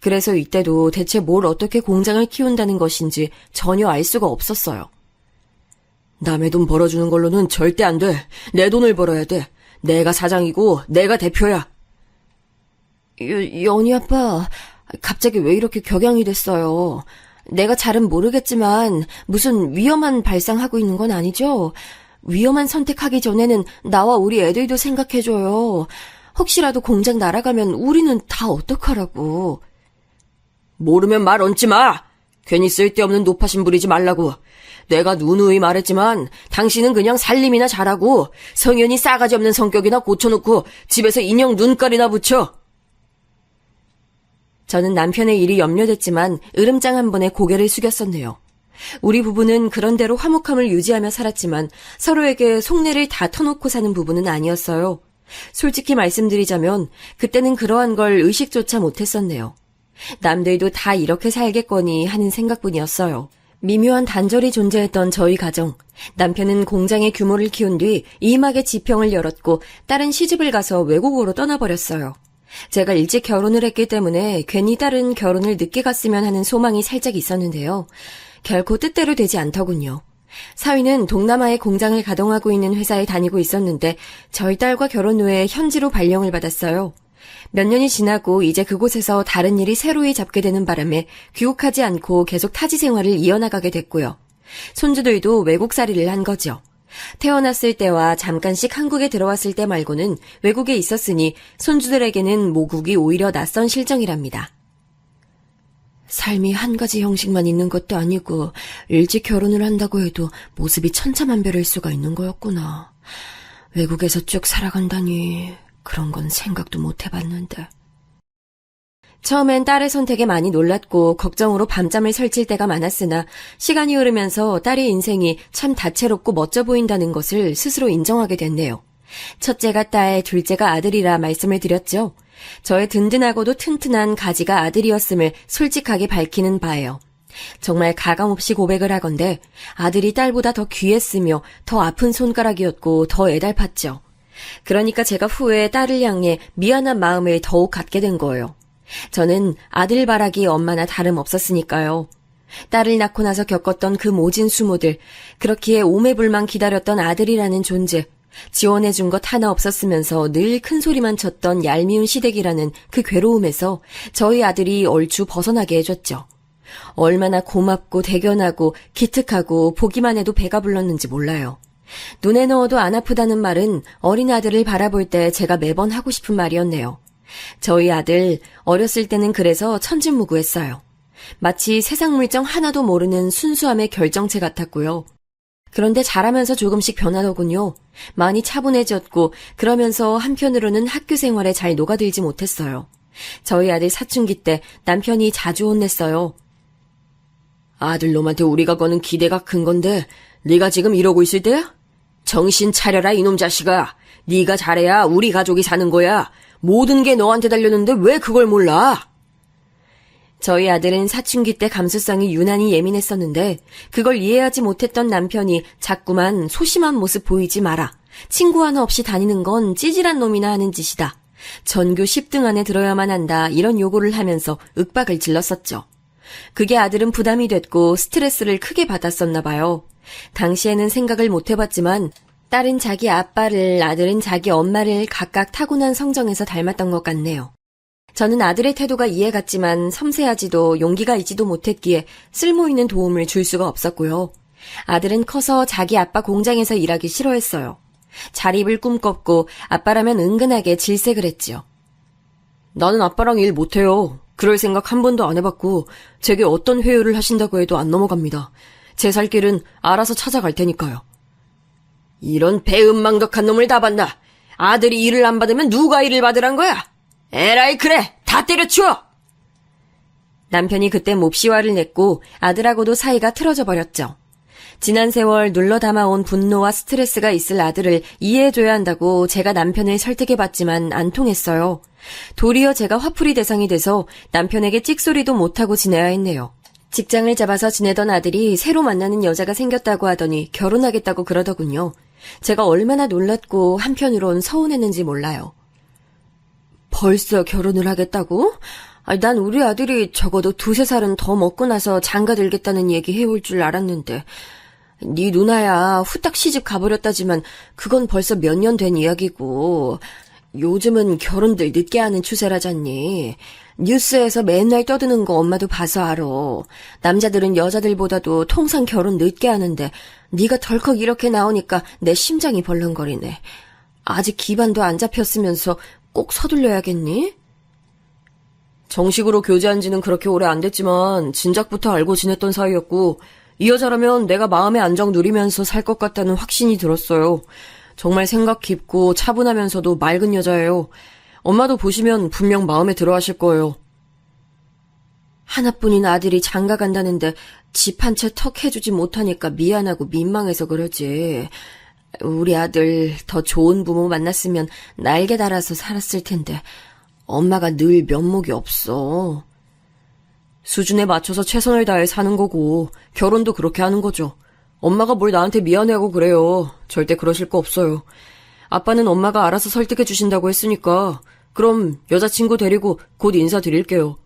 그래서 이때도 대체 뭘 어떻게 공장을 키운다는 것인지 전혀 알 수가 없었어요. 남의 돈 벌어주는 걸로는 절대 안 돼. 내 돈을 벌어야 돼. 내가 사장이고 내가 대표야. 연희 아빠, 갑자기 왜 이렇게 격양이 됐어요? 내가 잘은 모르겠지만 무슨 위험한 발상하고 있는 건 아니죠? 위험한 선택하기 전에는 나와 우리 애들도 생각해줘요. 혹시라도 공장 날아가면 우리는 다 어떡하라고. 모르면 말 얹지 마. 괜히 쓸데없는 노파심 부리지 말라고. 내가 누누이 말했지만 당신은 그냥 살림이나 잘하고 성현이 싸가지 없는 성격이나 고쳐놓고 집에서 인형 눈깔이나 붙여. 저는 남편의 일이 염려됐지만 으름장 한 번에 고개를 숙였었네요. 우리 부부는 그런대로 화목함을 유지하며 살았지만 서로에게 속내를 다 터놓고 사는 부부는 아니었어요. 솔직히 말씀드리자면 그때는 그러한 걸 의식조차 못했었네요. 남들도 다 이렇게 살겠거니 하는 생각뿐이었어요. 미묘한 단절이 존재했던 저희 가정. 남편은 공장의 규모를 키운 뒤 이막의 지평을 열었고 딸은 시집을 가서 외국으로 떠나버렸어요. 제가 일찍 결혼을 했기 때문에 괜히 딸은 결혼을 늦게 갔으면 하는 소망이 살짝 있었는데요. 결코 뜻대로 되지 않더군요. 사위는 동남아의 공장을 가동하고 있는 회사에 다니고 있었는데 저희 딸과 결혼 후에 현지로 발령을 받았어요. 몇 년이 지나고 이제 그곳에서 다른 일이 새로이 잡게 되는 바람에 귀국하지 않고 계속 타지 생활을 이어나가게 됐고요. 손주들도 외국살이를 한 거죠. 태어났을 때와 잠깐씩 한국에 들어왔을 때 말고는 외국에 있었으니 손주들에게는 모국이 오히려 낯선 실정이랍니다. 삶이 한 가지 형식만 있는 것도 아니고 일찍 결혼을 한다고 해도 모습이 천차만별일 수가 있는 거였구나. 외국에서 쭉 살아간다니 그런 건 생각도 못 해봤는데. 처음엔 딸의 선택에 많이 놀랐고 걱정으로 밤잠을 설칠 때가 많았으나 시간이 흐르면서 딸의 인생이 참 다채롭고 멋져 보인다는 것을 스스로 인정하게 됐네요. 첫째가 딸, 둘째가 아들이라 말씀을 드렸죠. 저의 든든하고도 튼튼한 가지가 아들이었음을 솔직하게 밝히는 바예요. 정말 가감없이 고백을 하건대 아들이 딸보다 더 귀했으며 더 아픈 손가락이었고 더 애달팠죠. 그러니까 제가 후에 딸을 향해 미안한 마음을 더욱 갖게 된 거예요. 저는 아들 바라기 엄마나 다름없었으니까요. 딸을 낳고 나서 겪었던 그 모진 수모들, 그렇기에 오매불망 기다렸던 아들이라는 존재, 지원해준 것 하나 없었으면서 늘 큰소리만 쳤던 얄미운 시댁이라는 그 괴로움에서 저희 아들이 얼추 벗어나게 해줬죠. 얼마나 고맙고 대견하고 기특하고 보기만 해도 배가 불렀는지 몰라요. 눈에 넣어도 안 아프다는 말은 어린 아들을 바라볼 때 제가 매번 하고 싶은 말이었네요. 저희 아들 어렸을 때는 그래서 천진무구했어요. 마치 세상 물정 하나도 모르는 순수함의 결정체 같았고요. 그런데 자라면서 조금씩 변하더군요. 많이 차분해졌고 그러면서 한편으로는 학교 생활에 잘 녹아들지 못했어요. 저희 아들 사춘기 때 남편이 자주 혼냈어요. 아들놈한테 우리가 거는 기대가 큰 건데 네가 지금 이러고 있을 때야? 정신 차려라 이놈 자식아. 네가 잘해야 우리 가족이 사는 거야. 모든 게 너한테 달렸는데 왜 그걸 몰라? 저희 아들은 사춘기 때 감수성이 유난히 예민했었는데 그걸 이해하지 못했던 남편이 자꾸만 소심한 모습 보이지 마라. 친구 하나 없이 다니는 건 찌질한 놈이나 하는 짓이다. 전교 10등 안에 들어야만 한다. 이런 요구를 하면서 윽박을 질렀었죠. 그게 아들은 부담이 됐고 스트레스를 크게 받았었나 봐요. 당시에는 생각을 못 해봤지만 딸은 자기 아빠를, 아들은 자기 엄마를 각각 타고난 성정에서 닮았던 것 같네요. 저는 아들의 태도가 이해갔지만 섬세하지도 용기가 있지도 못했기에 쓸모있는 도움을 줄 수가 없었고요. 아들은 커서 자기 아빠 공장에서 일하기 싫어했어요. 자립을 꿈꿨고 아빠라면 은근하게 질색을 했지요. 나는 아빠랑 일 못해요. 그럴 생각 한 번도 안 해봤고 제게 어떤 회유를 하신다고 해도 안 넘어갑니다. 제 살 길은 알아서 찾아갈 테니까요. 이런 배은망덕한 놈을 다 봤나? 아들이 일을 안 받으면 누가 일을 받으란 거야? 에라이 그래! 다 때려치워! 남편이 그때 몹시 화를 냈고 아들하고도 사이가 틀어져 버렸죠. 지난 세월 눌러 담아온 분노와 스트레스가 있을 아들을 이해해줘야 한다고 제가 남편을 설득해봤지만 안 통했어요. 도리어 제가 화풀이 대상이 돼서 남편에게 찍소리도 못하고 지내야 했네요. 직장을 잡아서 지내던 아들이 새로 만나는 여자가 생겼다고 하더니 결혼하겠다고 그러더군요. 제가 얼마나 놀랐고 한편으론 서운했는지 몰라요. 벌써 결혼을 하겠다고? 난 우리 아들이 적어도 2-3살은 더 먹고 나서 장가 들겠다는 얘기 해올 줄 알았는데 네 누나야 후딱 시집 가버렸다지만 그건 벌써 몇 년 된 이야기고 요즘은 결혼들 늦게 하는 추세라잖니. 뉴스에서 맨날 떠드는 거 엄마도 봐서 알아. 남자들은 여자들보다도 통상 결혼 늦게 하는데 네가 덜컥 이렇게 나오니까 내 심장이 벌렁거리네. 아직 기반도 안 잡혔으면서 꼭 서둘러야겠니? 정식으로 교제한 지는 그렇게 오래 안 됐지만 진작부터 알고 지냈던 사이였고 이 여자라면 내가 마음의 안정 누리면서 살 것 같다는 확신이 들었어요. 정말 생각 깊고 차분하면서도 맑은 여자예요. 엄마도 보시면 분명 마음에 들어 하실 거예요. 하나뿐인 아들이 장가 간다는데 집 한 채 턱 해주지 못하니까 미안하고 민망해서 그러지. 우리 아들 더 좋은 부모 만났으면 날개 달아서 살았을 텐데 엄마가 늘 면목이 없어. 수준에 맞춰서 최선을 다해 사는 거고 결혼도 그렇게 하는 거죠. 엄마가 뭘 나한테 미안해하고 그래요. 절대 그러실 거 없어요. 아빠는 엄마가 알아서 설득해 주신다고 했으니까 그럼 여자친구 데리고 곧 인사드릴게요.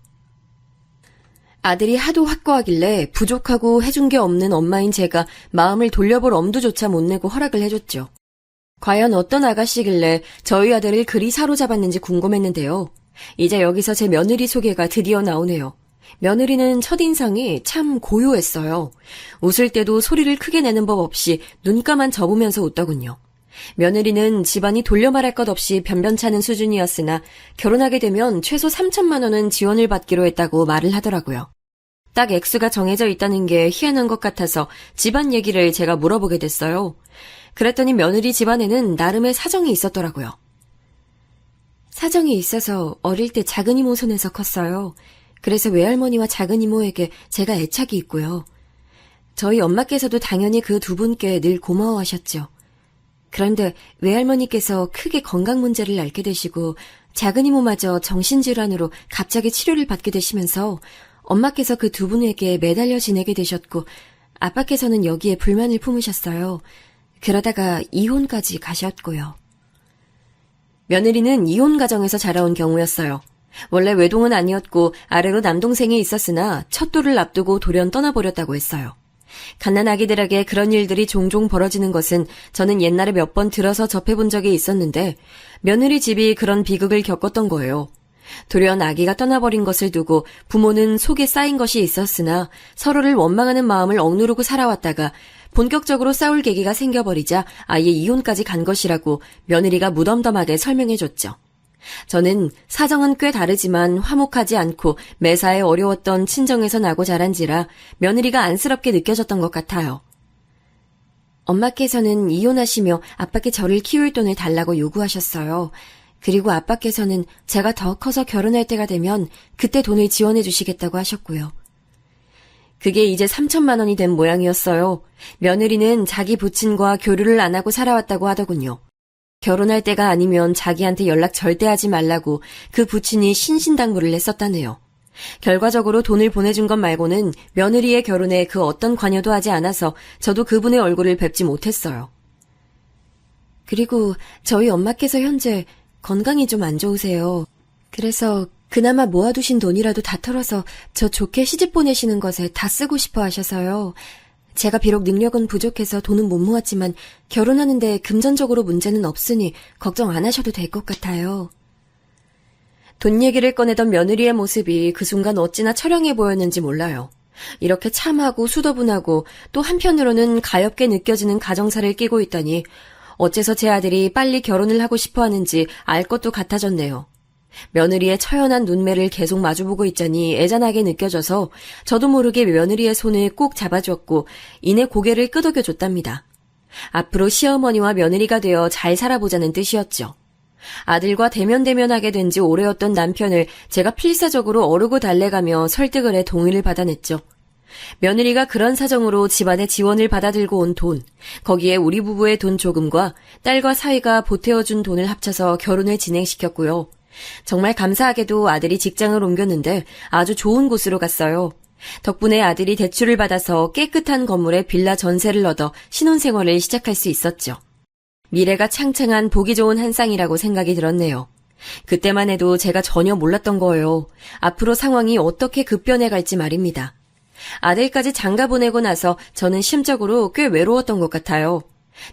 아들이 하도 확고하길래 부족하고 해준 게 없는 엄마인 제가 마음을 돌려볼 엄두조차 못 내고 허락을 해줬죠. 과연 어떤 아가씨길래 저희 아들을 그리 사로잡았는지 궁금했는데요. 이제 여기서 제 며느리 소개가 드디어 나오네요. 며느리는 첫인상이 참 고요했어요. 웃을 때도 소리를 크게 내는 법 없이 눈가만 접으면서 웃더군요. 며느리는 집안이 돌려 말할 것 없이 변변찮은 수준이었으나 결혼하게 되면 최소 3천만 원은 지원을 받기로 했다고 말을 하더라고요. 딱 액수가 정해져 있다는 게 희한한 것 같아서 집안 얘기를 제가 물어보게 됐어요. 그랬더니 며느리 집안에는 나름의 사정이 있었더라고요. 사정이 있어서 어릴 때 작은 이모 손에서 컸어요. 그래서 외할머니와 작은 이모에게 제가 애착이 있고요. 저희 엄마께서도 당연히 그 두 분께 늘 고마워하셨죠. 그런데 외할머니께서 크게 건강 문제를 앓게 되시고 작은 이모마저 정신질환으로 갑자기 치료를 받게 되시면서 엄마께서 그 두 분에게 매달려 지내게 되셨고 아빠께서는 여기에 불만을 품으셨어요. 그러다가 이혼까지 가셨고요. 며느리는 이혼 가정에서 자라온 경우였어요. 원래 외동은 아니었고 아래로 남동생이 있었으나 첫 돌을 앞두고 돌연 떠나버렸다고 했어요. 갓난아기들에게 그런 일들이 종종 벌어지는 것은 저는 옛날에 몇 번 들어서 접해본 적이 있었는데 며느리 집이 그런 비극을 겪었던 거예요. 돌연 아기가 떠나버린 것을 두고 부모는 속에 쌓인 것이 있었으나 서로를 원망하는 마음을 억누르고 살아왔다가 본격적으로 싸울 계기가 생겨버리자 아예 이혼까지 간 것이라고 며느리가 무덤덤하게 설명해줬죠. 저는 사정은 꽤 다르지만 화목하지 않고 매사에 어려웠던 친정에서 나고 자란지라 며느리가 안쓰럽게 느껴졌던 것 같아요. 엄마께서는 이혼하시며 아빠께 저를 키울 돈을 달라고 요구하셨어요. 그리고 아빠께서는 제가 더 커서 결혼할 때가 되면 그때 돈을 지원해 주시겠다고 하셨고요. 그게 이제 3천만 원이 된 모양이었어요. 며느리는 자기 부친과 교류를 안 하고 살아왔다고 하더군요. 결혼할 때가 아니면 자기한테 연락 절대 하지 말라고 그 부친이 신신당부를 했었다네요. 결과적으로 돈을 보내준 것 말고는 며느리의 결혼에 그 어떤 관여도 하지 않아서 저도 그분의 얼굴을 뵙지 못했어요. 그리고 저희 엄마께서 현재 건강이 좀 안 좋으세요. 그래서 그나마 모아두신 돈이라도 다 털어서 저 좋게 시집 보내시는 것에 다 쓰고 싶어 하셔서요. 제가 비록 능력은 부족해서 돈은 못 모았지만 결혼하는데 금전적으로 문제는 없으니 걱정 안 하셔도 될 것 같아요. 돈 얘기를 꺼내던 며느리의 모습이 그 순간 어찌나 처량해 보였는지 몰라요. 이렇게 참하고 수더분하고 또 한편으로는 가엾게 느껴지는 가정사를 끼고 있다니 어째서 제 아들이 빨리 결혼을 하고 싶어 하는지 알 것도 같아졌네요. 며느리의 처연한 눈매를 계속 마주보고 있자니 애잔하게 느껴져서 저도 모르게 며느리의 손을 꼭 잡아주었고 이내 고개를 끄덕여줬답니다. 앞으로 시어머니와 며느리가 되어 잘 살아보자는 뜻이었죠. 아들과 대면대면하게 된 지 오래였던 남편을 제가 필사적으로 어르고 달래가며 설득을 해 동의를 받아냈죠. 며느리가 그런 사정으로 집안의 지원을 받아들고 온 돈, 거기에 우리 부부의 돈 조금과 딸과 사위가 보태어준 돈을 합쳐서 결혼을 진행시켰고요. 정말 감사하게도 아들이 직장을 옮겼는데 아주 좋은 곳으로 갔어요. 덕분에 아들이 대출을 받아서 깨끗한 건물에 빌라 전세를 얻어 신혼생활을 시작할 수 있었죠. 미래가 창창한 보기 좋은 한 쌍이라고 생각이 들었네요. 그때만 해도 제가 전혀 몰랐던 거예요. 앞으로 상황이 어떻게 급변해 갈지 말입니다. 아들까지 장가 보내고 나서 저는 심적으로 꽤 외로웠던 것 같아요.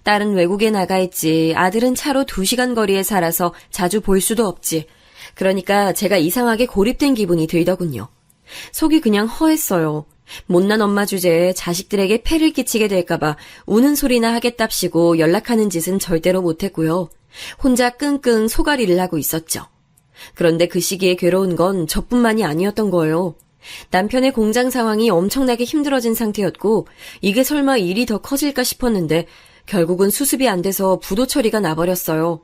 딸은 외국에 나가 있지, 아들은 차로 2시간 거리에 살아서 자주 볼 수도 없지. 그러니까 제가 이상하게 고립된 기분이 들더군요. 속이 그냥 허했어요. 못난 엄마 주제에 자식들에게 폐를 끼치게 될까봐 우는 소리나 하겠답시고 연락하는 짓은 절대로 못했고요. 혼자 끙끙 소가리를 하고 있었죠. 그런데 그 시기에 괴로운 건 저뿐만이 아니었던 거예요. 남편의 공장 상황이 엄청나게 힘들어진 상태였고 이게 설마 일이 더 커질까 싶었는데 결국은 수습이 안 돼서 부도 처리가 나버렸어요.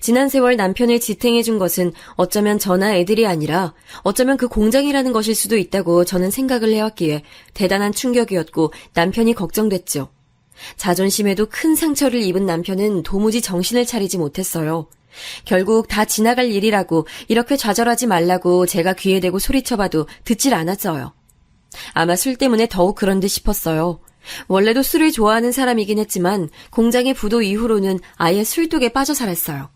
지난 세월 남편을 지탱해준 것은 어쩌면 저나 애들이 아니라 어쩌면 그 공장이라는 것일 수도 있다고 저는 생각을 해왔기에 대단한 충격이었고 남편이 걱정됐죠. 자존심에도 큰 상처를 입은 남편은 도무지 정신을 차리지 못했어요. 결국 다 지나갈 일이라고 이렇게 좌절하지 말라고 제가 귀에 대고 소리쳐봐도 듣질 않았어요. 아마 술 때문에 더욱 그런 듯 싶었어요. 원래도 술을 좋아하는 사람이긴 했지만 공장의 부도 이후로는 아예 술독에 빠져 살았어요.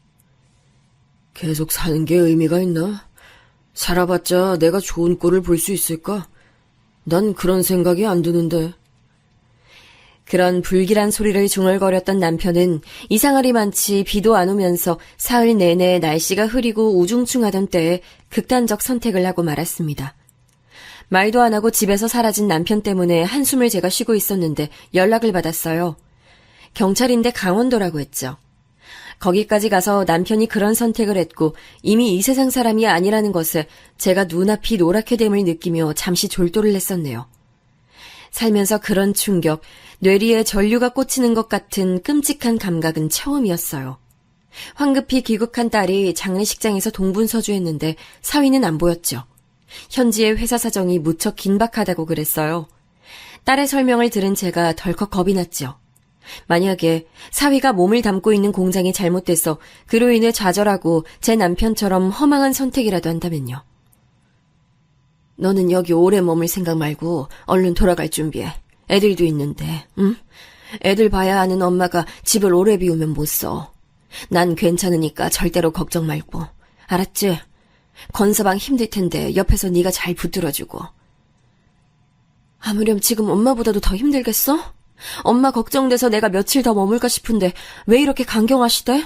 계속 사는 게 의미가 있나? 살아봤자 내가 좋은 꼴을 볼 수 있을까? 난 그런 생각이 안 드는데. 그런 불길한 소리를 중얼거렸던 남편은 이상하리만치 비도 안 오면서 사흘 내내 날씨가 흐리고 우중충하던 때에 극단적 선택을 하고 말았습니다. 말도 안 하고 집에서 사라진 남편 때문에 한숨을 제가 쉬고 있었는데 연락을 받았어요. 경찰인데 강원도라고 했죠. 거기까지 가서 남편이 그런 선택을 했고 이미 이 세상 사람이 아니라는 것을 제가 눈앞이 노랗게 됨을 느끼며 잠시 졸도를 했었네요. 살면서 그런 충격, 뇌리에 전류가 꽂히는 것 같은 끔찍한 감각은 처음이었어요. 황급히 귀국한 딸이 장례식장에서 동분서주했는데 사위는 안 보였죠. 현지의 회사 사정이 무척 긴박하다고 그랬어요. 딸의 설명을 들은 제가 덜컥 겁이 났죠. 만약에 사위가 몸을 담고 있는 공장이 잘못돼서 그로 인해 좌절하고 제 남편처럼 허망한 선택이라도 한다면요. 너는 여기 오래 머물 생각 말고 얼른 돌아갈 준비해. 애들도 있는데, 응? 애들 봐야 하는 엄마가 집을 오래 비우면 못 써. 난 괜찮으니까 절대로 걱정 말고. 알았지? 건서방 힘들 텐데 옆에서 네가 잘 붙들어주고. 아무렴 지금 엄마보다도 더 힘들겠어? 엄마 걱정돼서 내가 며칠 더 머물까 싶은데 왜 이렇게 강경하시대?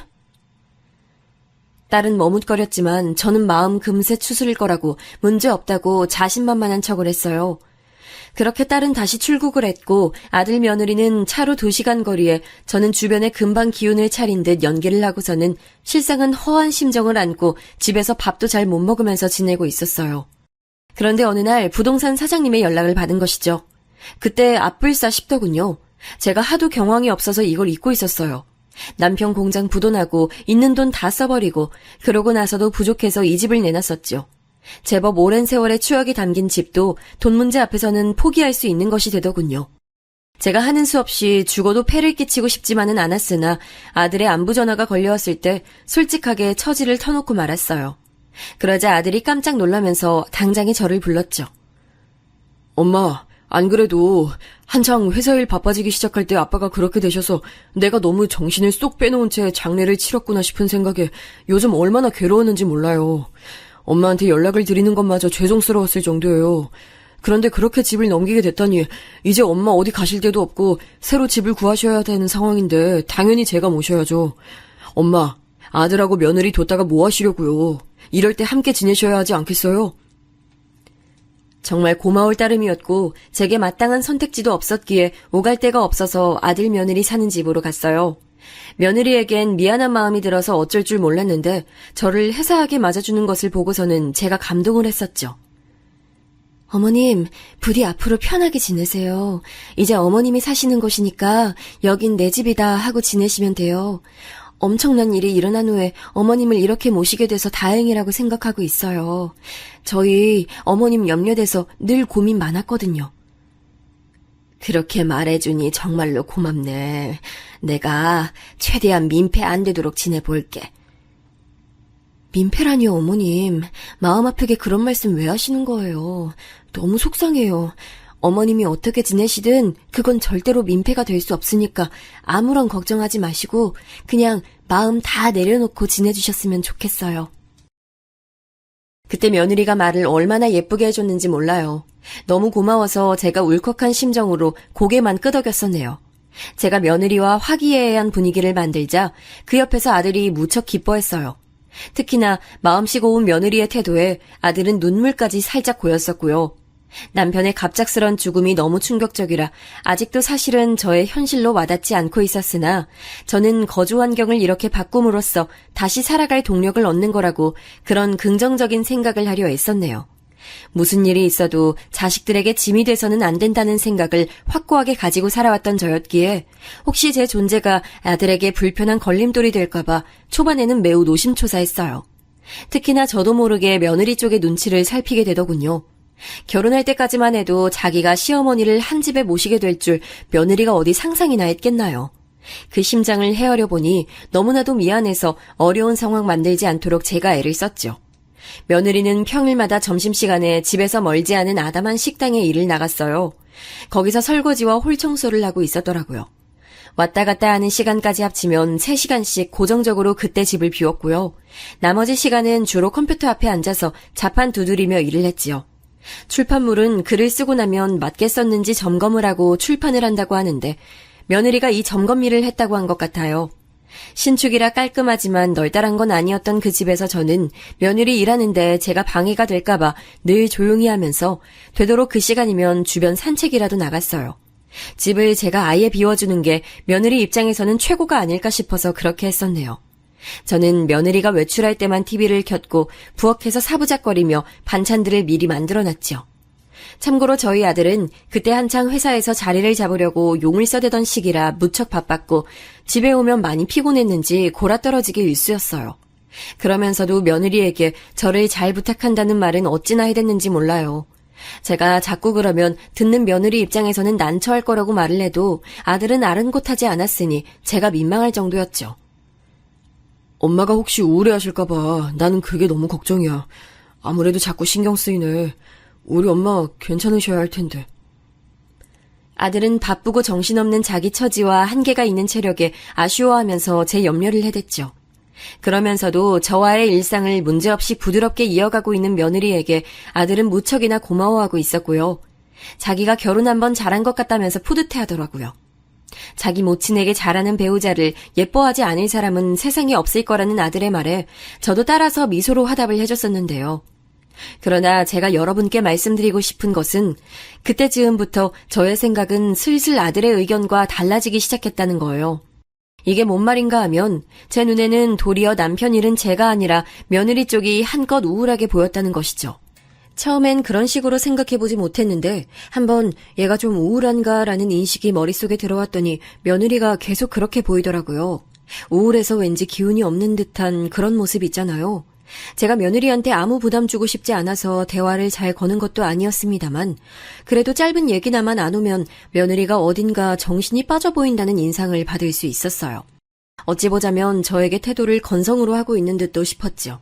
딸은 머뭇거렸지만 저는 마음 금세 추스릴 거라고 문제없다고 자신만만한 척을 했어요. 그렇게 딸은 다시 출국을 했고 아들 며느리는 차로 2시간 거리에 저는 주변에 금방 기운을 차린 듯 연기를 하고서는 실상은 허한 심정을 안고 집에서 밥도 잘 못 먹으면서 지내고 있었어요. 그런데 어느 날 부동산 사장님의 연락을 받은 것이죠. 그때 앞불싸 싶더군요. 제가 하도 경황이 없어서 이걸 잊고 있었어요. 남편 공장 부도나고 있는 돈 다 써버리고 그러고 나서도 부족해서 이 집을 내놨었죠. 제법 오랜 세월의 추억이 담긴 집도 돈 문제 앞에서는 포기할 수 있는 것이 되더군요. 제가 하는 수 없이 죽어도 폐를 끼치고 싶지만은 않았으나 아들의 안부 전화가 걸려왔을 때 솔직하게 처지를 터놓고 말았어요. 그러자 아들이 깜짝 놀라면서 당장에 저를 불렀죠. 엄마, 안 그래도 한창 회사 일 바빠지기 시작할 때 아빠가 그렇게 되셔서 내가 너무 정신을 쏙 빼놓은 채 장례를 치렀구나 싶은 생각에 요즘 얼마나 괴로웠는지 몰라요. 엄마한테 연락을 드리는 것마저 죄송스러웠을 정도예요. 그런데 그렇게 집을 넘기게 됐다니 이제 엄마 어디 가실 데도 없고 새로 집을 구하셔야 되는 상황인데 당연히 제가 모셔야죠. 엄마, 아들하고 며느리 뒀다가 뭐 하시려고요. 이럴 때 함께 지내셔야 하지 않겠어요? 정말 고마울 따름이었고 제게 마땅한 선택지도 없었기에 오갈 데가 없어서 아들 며느리 사는 집으로 갔어요. 며느리에겐 미안한 마음이 들어서 어쩔 줄 몰랐는데 저를 해사하게 맞아주는 것을 보고서는 제가 감동을 했었죠. 어머님, 부디 앞으로 편하게 지내세요. 이제 어머님이 사시는 곳이니까 여긴 내 집이다 하고 지내시면 돼요. 엄청난 일이 일어난 후에 어머님을 이렇게 모시게 돼서 다행이라고 생각하고 있어요. 저희 어머님 염려돼서 늘 고민 많았거든요. 그렇게 말해주니 정말로 고맙네. 내가 최대한 민폐 안 되도록 지내볼게. 민폐라니요, 어머님. 마음 아프게 그런 말씀 왜 하시는 거예요? 너무 속상해요. 어머님이 어떻게 지내시든 그건 절대로 민폐가 될 수 없으니까 아무런 걱정하지 마시고 그냥 마음 다 내려놓고 지내주셨으면 좋겠어요. 그때 며느리가 말을 얼마나 예쁘게 해줬는지 몰라요. 너무 고마워서 제가 울컥한 심정으로 고개만 끄덕였었네요. 제가 며느리와 화기애애한 분위기를 만들자 그 옆에서 아들이 무척 기뻐했어요. 특히나 마음씨 고운 며느리의 태도에 아들은 눈물까지 살짝 고였었고요. 남편의 갑작스런 죽음이 너무 충격적이라 아직도 사실은 저의 현실로 와닿지 않고 있었으나 저는 거주 환경을 이렇게 바꿈으로써 다시 살아갈 동력을 얻는 거라고 그런 긍정적인 생각을 하려 애썼네요. 무슨 일이 있어도 자식들에게 짐이 돼서는 안 된다는 생각을 확고하게 가지고 살아왔던 저였기에 혹시 제 존재가 아들에게 불편한 걸림돌이 될까봐 초반에는 매우 노심초사했어요. 특히나 저도 모르게 며느리 쪽의 눈치를 살피게 되더군요. 결혼할 때까지만 해도 자기가 시어머니를 한 집에 모시게 될 줄 며느리가 어디 상상이나 했겠나요. 그 심장을 헤아려 보니 너무나도 미안해서 어려운 상황 만들지 않도록 제가 애를 썼죠. 며느리는 평일마다 점심시간에 집에서 멀지 않은 아담한 식당에 일을 나갔어요. 거기서 설거지와 홀 청소를 하고 있었더라고요. 왔다 갔다 하는 시간까지 합치면 3시간씩 고정적으로 그때 집을 비웠고요. 나머지 시간은 주로 컴퓨터 앞에 앉아서 자판 두드리며 일을 했지요. 출판물은 글을 쓰고 나면 맞게 썼는지 점검을 하고 출판을 한다고 하는데 며느리가 이 점검 일을 했다고 한 것 같아요. 신축이라 깔끔하지만 널따란 건 아니었던 그 집에서 저는 며느리 일하는데 제가 방해가 될까봐 늘 조용히 하면서 되도록 그 시간이면 주변 산책이라도 나갔어요. 집을 제가 아예 비워주는 게 며느리 입장에서는 최고가 아닐까 싶어서 그렇게 했었네요. 저는 며느리가 외출할 때만 TV를 켰고 부엌에서 사부작거리며 반찬들을 미리 만들어놨죠. 참고로 저희 아들은 그때 한창 회사에서 자리를 잡으려고 용을 써대던 시기라 무척 바빴고 집에 오면 많이 피곤했는지 골아떨어지게 일쑤였어요. 그러면서도 며느리에게 저를 잘 부탁한다는 말은 어찌나 해댔는지 몰라요. 제가 자꾸 그러면 듣는 며느리 입장에서는 난처할 거라고 말을 해도 아들은 아른곳하지 않았으니 제가 민망할 정도였죠. 엄마가 혹시 우울해하실까봐 나는 그게 너무 걱정이야. 아무래도 자꾸 신경 쓰이네. 우리 엄마 괜찮으셔야 할 텐데. 아들은 바쁘고 정신없는 자기 처지와 한계가 있는 체력에 아쉬워하면서 제 염려를 해댔죠. 그러면서도 저와의 일상을 문제없이 부드럽게 이어가고 있는 며느리에게 아들은 무척이나 고마워하고 있었고요. 자기가 결혼 한번 잘한 것 같다면서 뿌듯해하더라고요. 자기 모친에게 잘하는 배우자를 예뻐하지 않을 사람은 세상에 없을 거라는 아들의 말에 저도 따라서 미소로 화답을 해줬었는데요. 그러나 제가 여러분께 말씀드리고 싶은 것은 그때 즈음부터 저의 생각은 슬슬 아들의 의견과 달라지기 시작했다는 거예요. 이게 뭔 말인가 하면 제 눈에는 도리어 남편 일은 제가 아니라 며느리 쪽이 한껏 우울하게 보였다는 것이죠. 처음엔 그런 식으로 생각해보지 못했는데 한번 얘가 좀 우울한가라는 인식이 머릿속에 들어왔더니 며느리가 계속 그렇게 보이더라고요. 우울해서 왠지 기운이 없는 듯한 그런 모습 있잖아요. 제가 며느리한테 아무 부담 주고 싶지 않아서 대화를 잘 거는 것도 아니었습니다만 그래도 짧은 얘기나마 나누면 며느리가 어딘가 정신이 빠져 보인다는 인상을 받을 수 있었어요. 어찌 보자면 저에게 태도를 건성으로 하고 있는 듯도 싶었죠.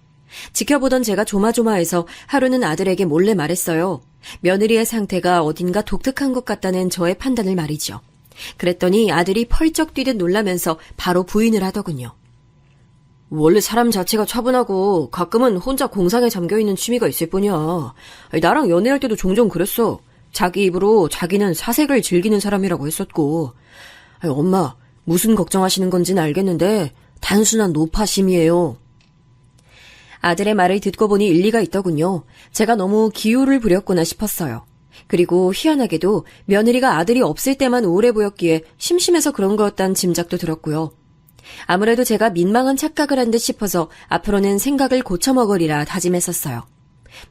지켜보던 제가 조마조마해서 하루는 아들에게 몰래 말했어요. 며느리의 상태가 어딘가 독특한 것 같다는 저의 판단을 말이죠. 그랬더니 아들이 펄쩍 뛰듯 놀라면서 바로 부인을 하더군요. 원래 사람 자체가 차분하고 가끔은 혼자 공상에 잠겨있는 취미가 있을 뿐이야. 나랑 연애할 때도 종종 그랬어. 자기 입으로 자기는 사색을 즐기는 사람이라고 했었고. 엄마, 무슨 걱정하시는 건지는 알겠는데 단순한 노파심이에요. 아들의 말을 듣고 보니 일리가 있더군요. 제가 너무 기우를 부렸구나 싶었어요. 그리고 희한하게도 며느리가 아들이 없을 때만 우울해 보였기에 심심해서 그런 거였다는 짐작도 들었고요. 아무래도 제가 민망한 착각을 한 듯 싶어서 앞으로는 생각을 고쳐먹으리라 다짐했었어요.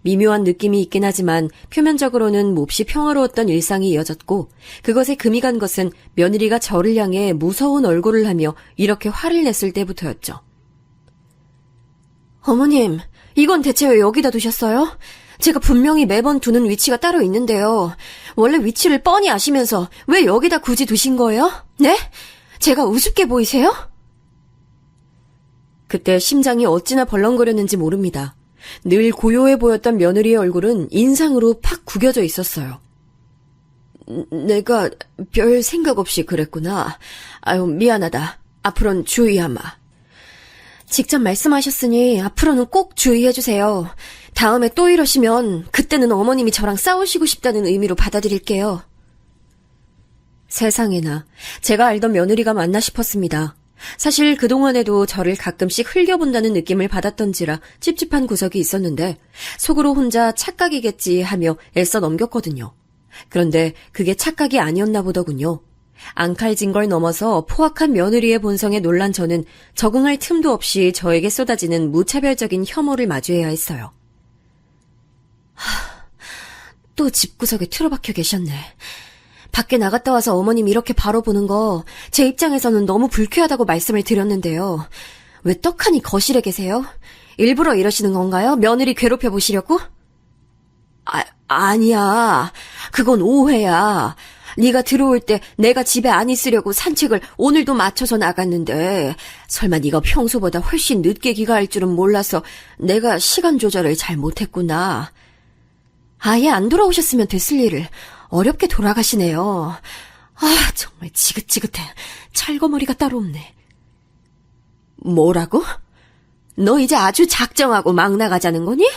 미묘한 느낌이 있긴 하지만 표면적으로는 몹시 평화로웠던 일상이 이어졌고 그것에 금이 간 것은 며느리가 저를 향해 무서운 얼굴을 하며 이렇게 화를 냈을 때부터였죠. 어머님, 이건 대체 왜 여기다 두셨어요? 제가 분명히 매번 두는 위치가 따로 있는데요. 원래 위치를 뻔히 아시면서 왜 여기다 굳이 두신 거예요? 네? 제가 우습게 보이세요? 그때 심장이 어찌나 벌렁거렸는지 모릅니다. 늘 고요해 보였던 며느리의 얼굴은 인상으로 팍 구겨져 있었어요. 내가 별 생각 없이 그랬구나. 아유, 미안하다. 앞으로는 주의하마. 직접 말씀하셨으니 앞으로는 꼭 주의해주세요. 다음에 또 이러시면 그때는 어머님이 저랑 싸우시고 싶다는 의미로 받아들일게요. 세상에나 제가 알던 며느리가 맞나 싶었습니다. 사실 그동안에도 저를 가끔씩 흘겨본다는 느낌을 받았던지라 찝찝한 구석이 있었는데 속으로 혼자 착각이겠지 하며 애써 넘겼거든요. 그런데 그게 착각이 아니었나 보더군요. 앙칼진 걸 넘어서 포악한 며느리의 본성에 놀란 저는 적응할 틈도 없이 저에게 쏟아지는 무차별적인 혐오를 마주해야 했어요. 또 집구석에 틀어박혀 계셨네. 밖에 나갔다 와서 어머님 이렇게 바로 보는 거 제 입장에서는 너무 불쾌하다고 말씀을 드렸는데요. 왜 떡하니 거실에 계세요? 일부러 이러시는 건가요? 며느리 괴롭혀 보시려고? 아니야. 그건 오해야. 네가 들어올 때 내가 집에 안 있으려고 산책을 오늘도 맞춰서 나갔는데 설마 네가 평소보다 훨씬 늦게 귀가할 줄은 몰라서 내가 시간 조절을 잘 못했구나. 아예 안 돌아오셨으면 됐을 일을 어렵게 돌아가시네요. 정말 지긋지긋해. 찰거머리가 따로 없네. 뭐라고? 너 이제 아주 작정하고 막 나가자는 거니?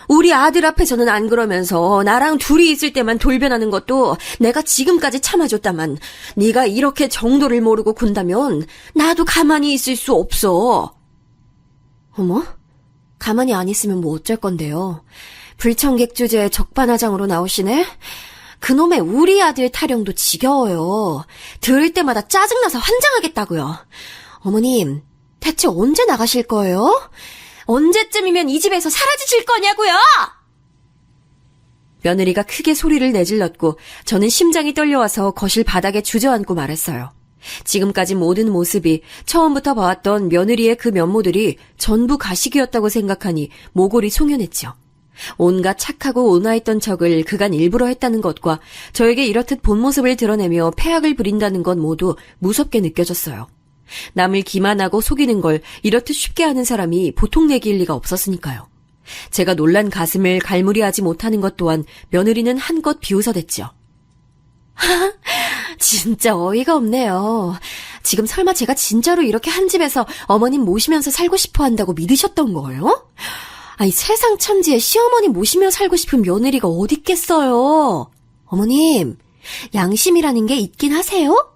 우리 아들 앞에서는 안 그러면서 나랑 둘이 있을 때만 돌변하는 것도 내가 지금까지 참아줬다만 네가 이렇게 정도를 모르고 군다면 나도 가만히 있을 수 없어. 어머? 가만히 안 있으면 뭐 어쩔 건데요. 불청객 주제에 적반하장으로 나오시네? 그놈의 우리 아들 타령도 지겨워요. 들을 때마다 짜증나서 환장하겠다고요. 어머님, 대체 언제 나가실 거예요? 언제쯤이면 이 집에서 사라지실 거냐고요? 며느리가 크게 소리를 내질렀고 저는 심장이 떨려와서 거실 바닥에 주저앉고 말했어요. 지금까지 모든 모습이 처음부터 봐왔던 며느리의 그 면모들이 전부 가식이었다고 생각하니 모골이 송연했죠. 온갖 착하고 온화했던 척을 그간 일부러 했다는 것과 저에게 이렇듯 본 모습을 드러내며 패악을 부린다는 것 모두 무섭게 느껴졌어요. 남을 기만하고 속이는 걸 이렇듯 쉽게 하는 사람이 보통 내기일 리가 없었으니까요. 제가 놀란 가슴을 갈무리하지 못하는 것 또한 며느리는 한껏 비웃어댔죠. 진짜 어이가 없네요. 지금 설마 제가 진짜로 이렇게 한 집에서 어머님 모시면서 살고 싶어 한다고 믿으셨던 거예요? 아니 세상 천지에 시어머니 모시며 살고 싶은 며느리가 어디 있겠어요. 어머님, 양심이라는 게 있긴 하세요?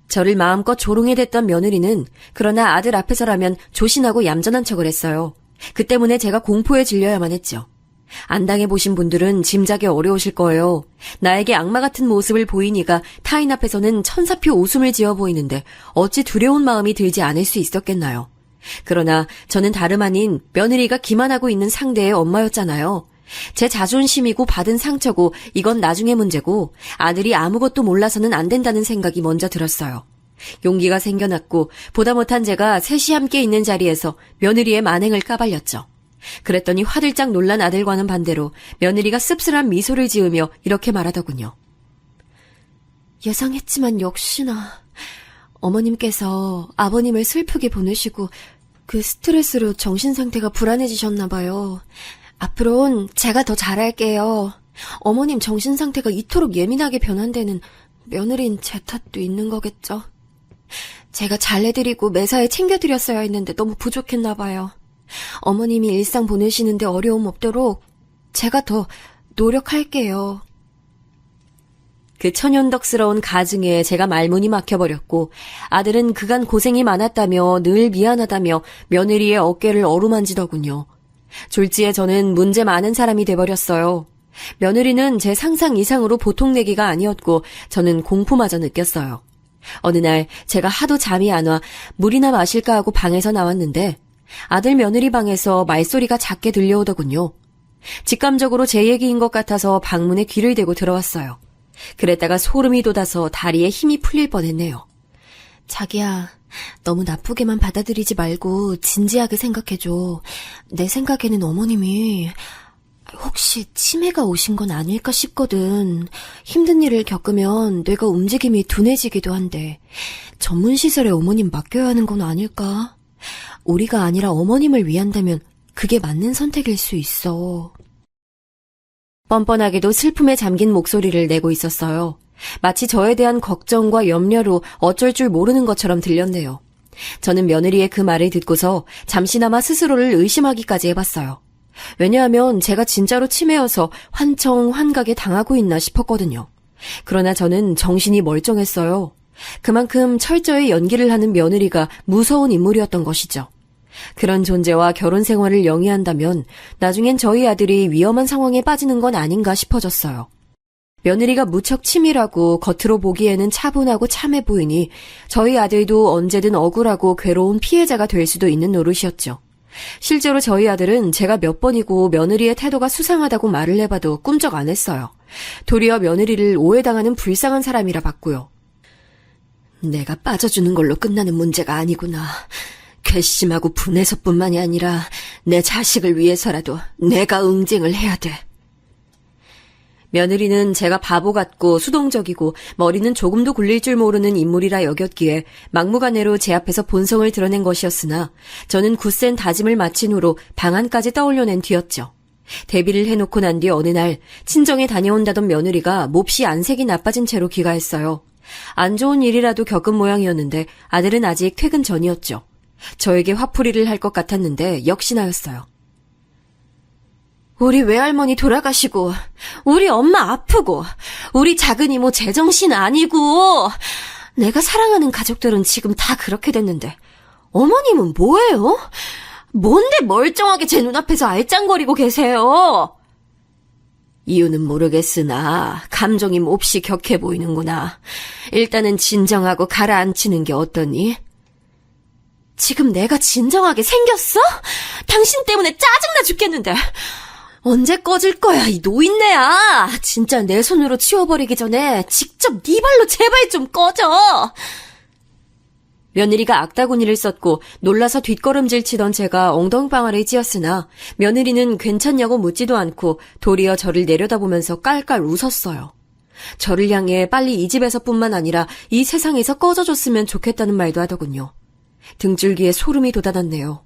저를 마음껏 조롱해댔던 며느리는 그러나 아들 앞에서라면 조신하고 얌전한 척을 했어요. 그 때문에 제가 공포에 질려야만 했죠. 안 당해보신 분들은 짐작이 어려우실 거예요. 나에게 악마 같은 모습을 보이니가 타인 앞에서는 천사표 웃음을 지어 보이는데 어찌 두려운 마음이 들지 않을 수 있었겠나요. 그러나 저는 다름 아닌 며느리가 기만하고 있는 상대의 엄마였잖아요. 제 자존심이고 받은 상처고 이건 나중의 문제고 아들이 아무것도 몰라서는 안 된다는 생각이 먼저 들었어요. 용기가 생겨났고 보다 못한 제가 셋이 함께 있는 자리에서 며느리의 만행을 까발렸죠. 그랬더니 화들짝 놀란 아들과는 반대로 며느리가 씁쓸한 미소를 지으며 이렇게 말하더군요. 예상했지만 역시나 어머님께서 아버님을 슬프게 보내시고 그 스트레스로 정신상태가 불안해지셨나 봐요. 앞으로는 제가 더 잘할게요. 어머님 정신상태가 이토록 예민하게 변한 데는 며느리인 제 탓도 있는 거겠죠. 제가 잘해드리고 매사에 챙겨드렸어야 했는데 너무 부족했나 봐요. 어머님이 일상 보내시는데 어려움 없도록 제가 더 노력할게요. 그 천연덕스러운 가증에 제가 말문이 막혀버렸고 아들은 그간 고생이 많았다며 늘 미안하다며 며느리의 어깨를 어루만지더군요. 졸지에 저는 문제 많은 사람이 돼버렸어요. 며느리는 제 상상 이상으로 보통 내기가 아니었고 저는 공포마저 느꼈어요. 어느 날 제가 하도 잠이 안 와 물이나 마실까 하고 방에서 나왔는데 아들 며느리 방에서 말소리가 작게 들려오더군요. 직감적으로 제 얘기인 것 같아서 방문에 귀를 대고 들어왔어요. 그랬다가 소름이 돋아서 다리에 힘이 풀릴 뻔했네요. 자기야, 너무 나쁘게만 받아들이지 말고 진지하게 생각해줘. 내 생각에는 어머님이 혹시 치매가 오신 건 아닐까 싶거든. 힘든 일을 겪으면 뇌가 움직임이 둔해지기도 한데 전문시설에 어머님 맡겨야 하는 건 아닐까? 우리가 아니라 어머님을 위한다면 그게 맞는 선택일 수 있어. 뻔뻔하게도 슬픔에 잠긴 목소리를 내고 있었어요. 마치 저에 대한 걱정과 염려로 어쩔 줄 모르는 것처럼 들렸네요. 저는 며느리의 그 말을 듣고서 잠시나마 스스로를 의심하기까지 해봤어요. 왜냐하면 제가 진짜로 치매여서 환청환각에 당하고 있나 싶었거든요. 그러나 저는 정신이 멀쩡했어요. 그만큼 철저히 연기를 하는 며느리가 무서운 인물이었던 것이죠. 그런 존재와 결혼 생활을 영위한다면 나중엔 저희 아들이 위험한 상황에 빠지는 건 아닌가 싶어졌어요. 며느리가 무척 치밀하고 겉으로 보기에는 차분하고 참해 보이니 저희 아들도 언제든 억울하고 괴로운 피해자가 될 수도 있는 노릇이었죠. 실제로 저희 아들은 제가 몇 번이고 며느리의 태도가 수상하다고 말을 해봐도 꿈쩍 안 했어요. 도리어 며느리를 오해당하는 불쌍한 사람이라 봤고요. 내가 빠져주는 걸로 끝나는 문제가 아니구나. 괘씸하고 분해서뿐만이 아니라 내 자식을 위해서라도 내가 응징을 해야 돼. 며느리는 제가 바보 같고 수동적이고 머리는 조금도 굴릴 줄 모르는 인물이라 여겼기에 막무가내로 제 앞에서 본성을 드러낸 것이었으나 저는 굳센 다짐을 마친 후로 방안까지 떠올려낸 뒤였죠. 데뷔를 해놓고 난 뒤 어느 날 친정에 다녀온다던 며느리가 몹시 안색이 나빠진 채로 귀가했어요. 안 좋은 일이라도 겪은 모양이었는데 아들은 아직 퇴근 전이었죠. 저에게 화풀이를 할 것 같았는데 역시나였어요. 우리 외할머니 돌아가시고 우리 엄마 아프고 우리 작은 이모 제정신 아니고 내가 사랑하는 가족들은 지금 다 그렇게 됐는데 어머님은 뭐예요? 뭔데 멀쩡하게 제 눈앞에서 알짱거리고 계세요? 이유는 모르겠으나 감정이 몹시 격해 보이는구나. 일단은 진정하고 가라앉히는 게 어떠니? 지금 내가 진정하게 생겼어? 당신 때문에 짜증나 죽겠는데 언제 꺼질 거야 이 노인네야. 진짜 내 손으로 치워버리기 전에 직접 네 발로 제발 좀 꺼져. 며느리가 악다구니를 썼고 놀라서 뒷걸음질 치던 제가 엉덩방아를 찧었으나 며느리는 괜찮냐고 묻지도 않고 도리어 저를 내려다보면서 깔깔 웃었어요. 저를 향해 빨리 이 집에서뿐만 아니라 이 세상에서 꺼져줬으면 좋겠다는 말도 하더군요. 등줄기에 소름이 돋아났네요.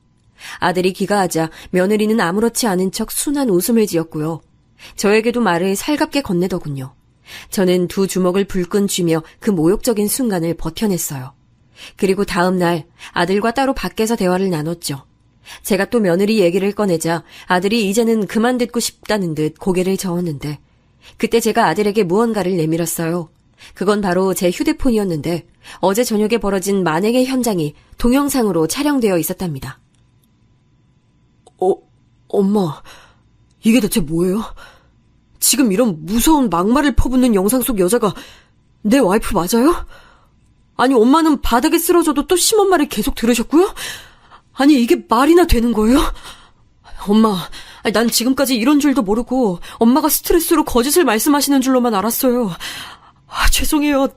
아들이 귀가하자 며느리는 아무렇지 않은 척 순한 웃음을 지었고요. 저에게도 말을 살갑게 건네더군요. 저는 두 주먹을 불끈 쥐며 그 모욕적인 순간을 버텨냈어요. 그리고 다음 날 아들과 따로 밖에서 대화를 나눴죠. 제가 또 며느리 얘기를 꺼내자 아들이 이제는 그만 듣고 싶다는 듯 고개를 저었는데 그때 제가 아들에게 무언가를 내밀었어요. 그건 바로 제 휴대폰이었는데 어제 저녁에 벌어진 만행의 현장이 동영상으로 촬영되어 있었답니다. 엄마, 이게 대체 뭐예요? 지금 이런 무서운 막말을 퍼붓는 영상 속 여자가 내 와이프 맞아요? 아니, 엄마는 바닥에 쓰러져도 또 심한 말을 계속 들으셨고요? 아니, 이게 말이나 되는 거예요? 엄마, 난 지금까지 이런 줄도 모르고 엄마가 스트레스로 거짓을 말씀하시는 줄로만 알았어요. 죄송해요.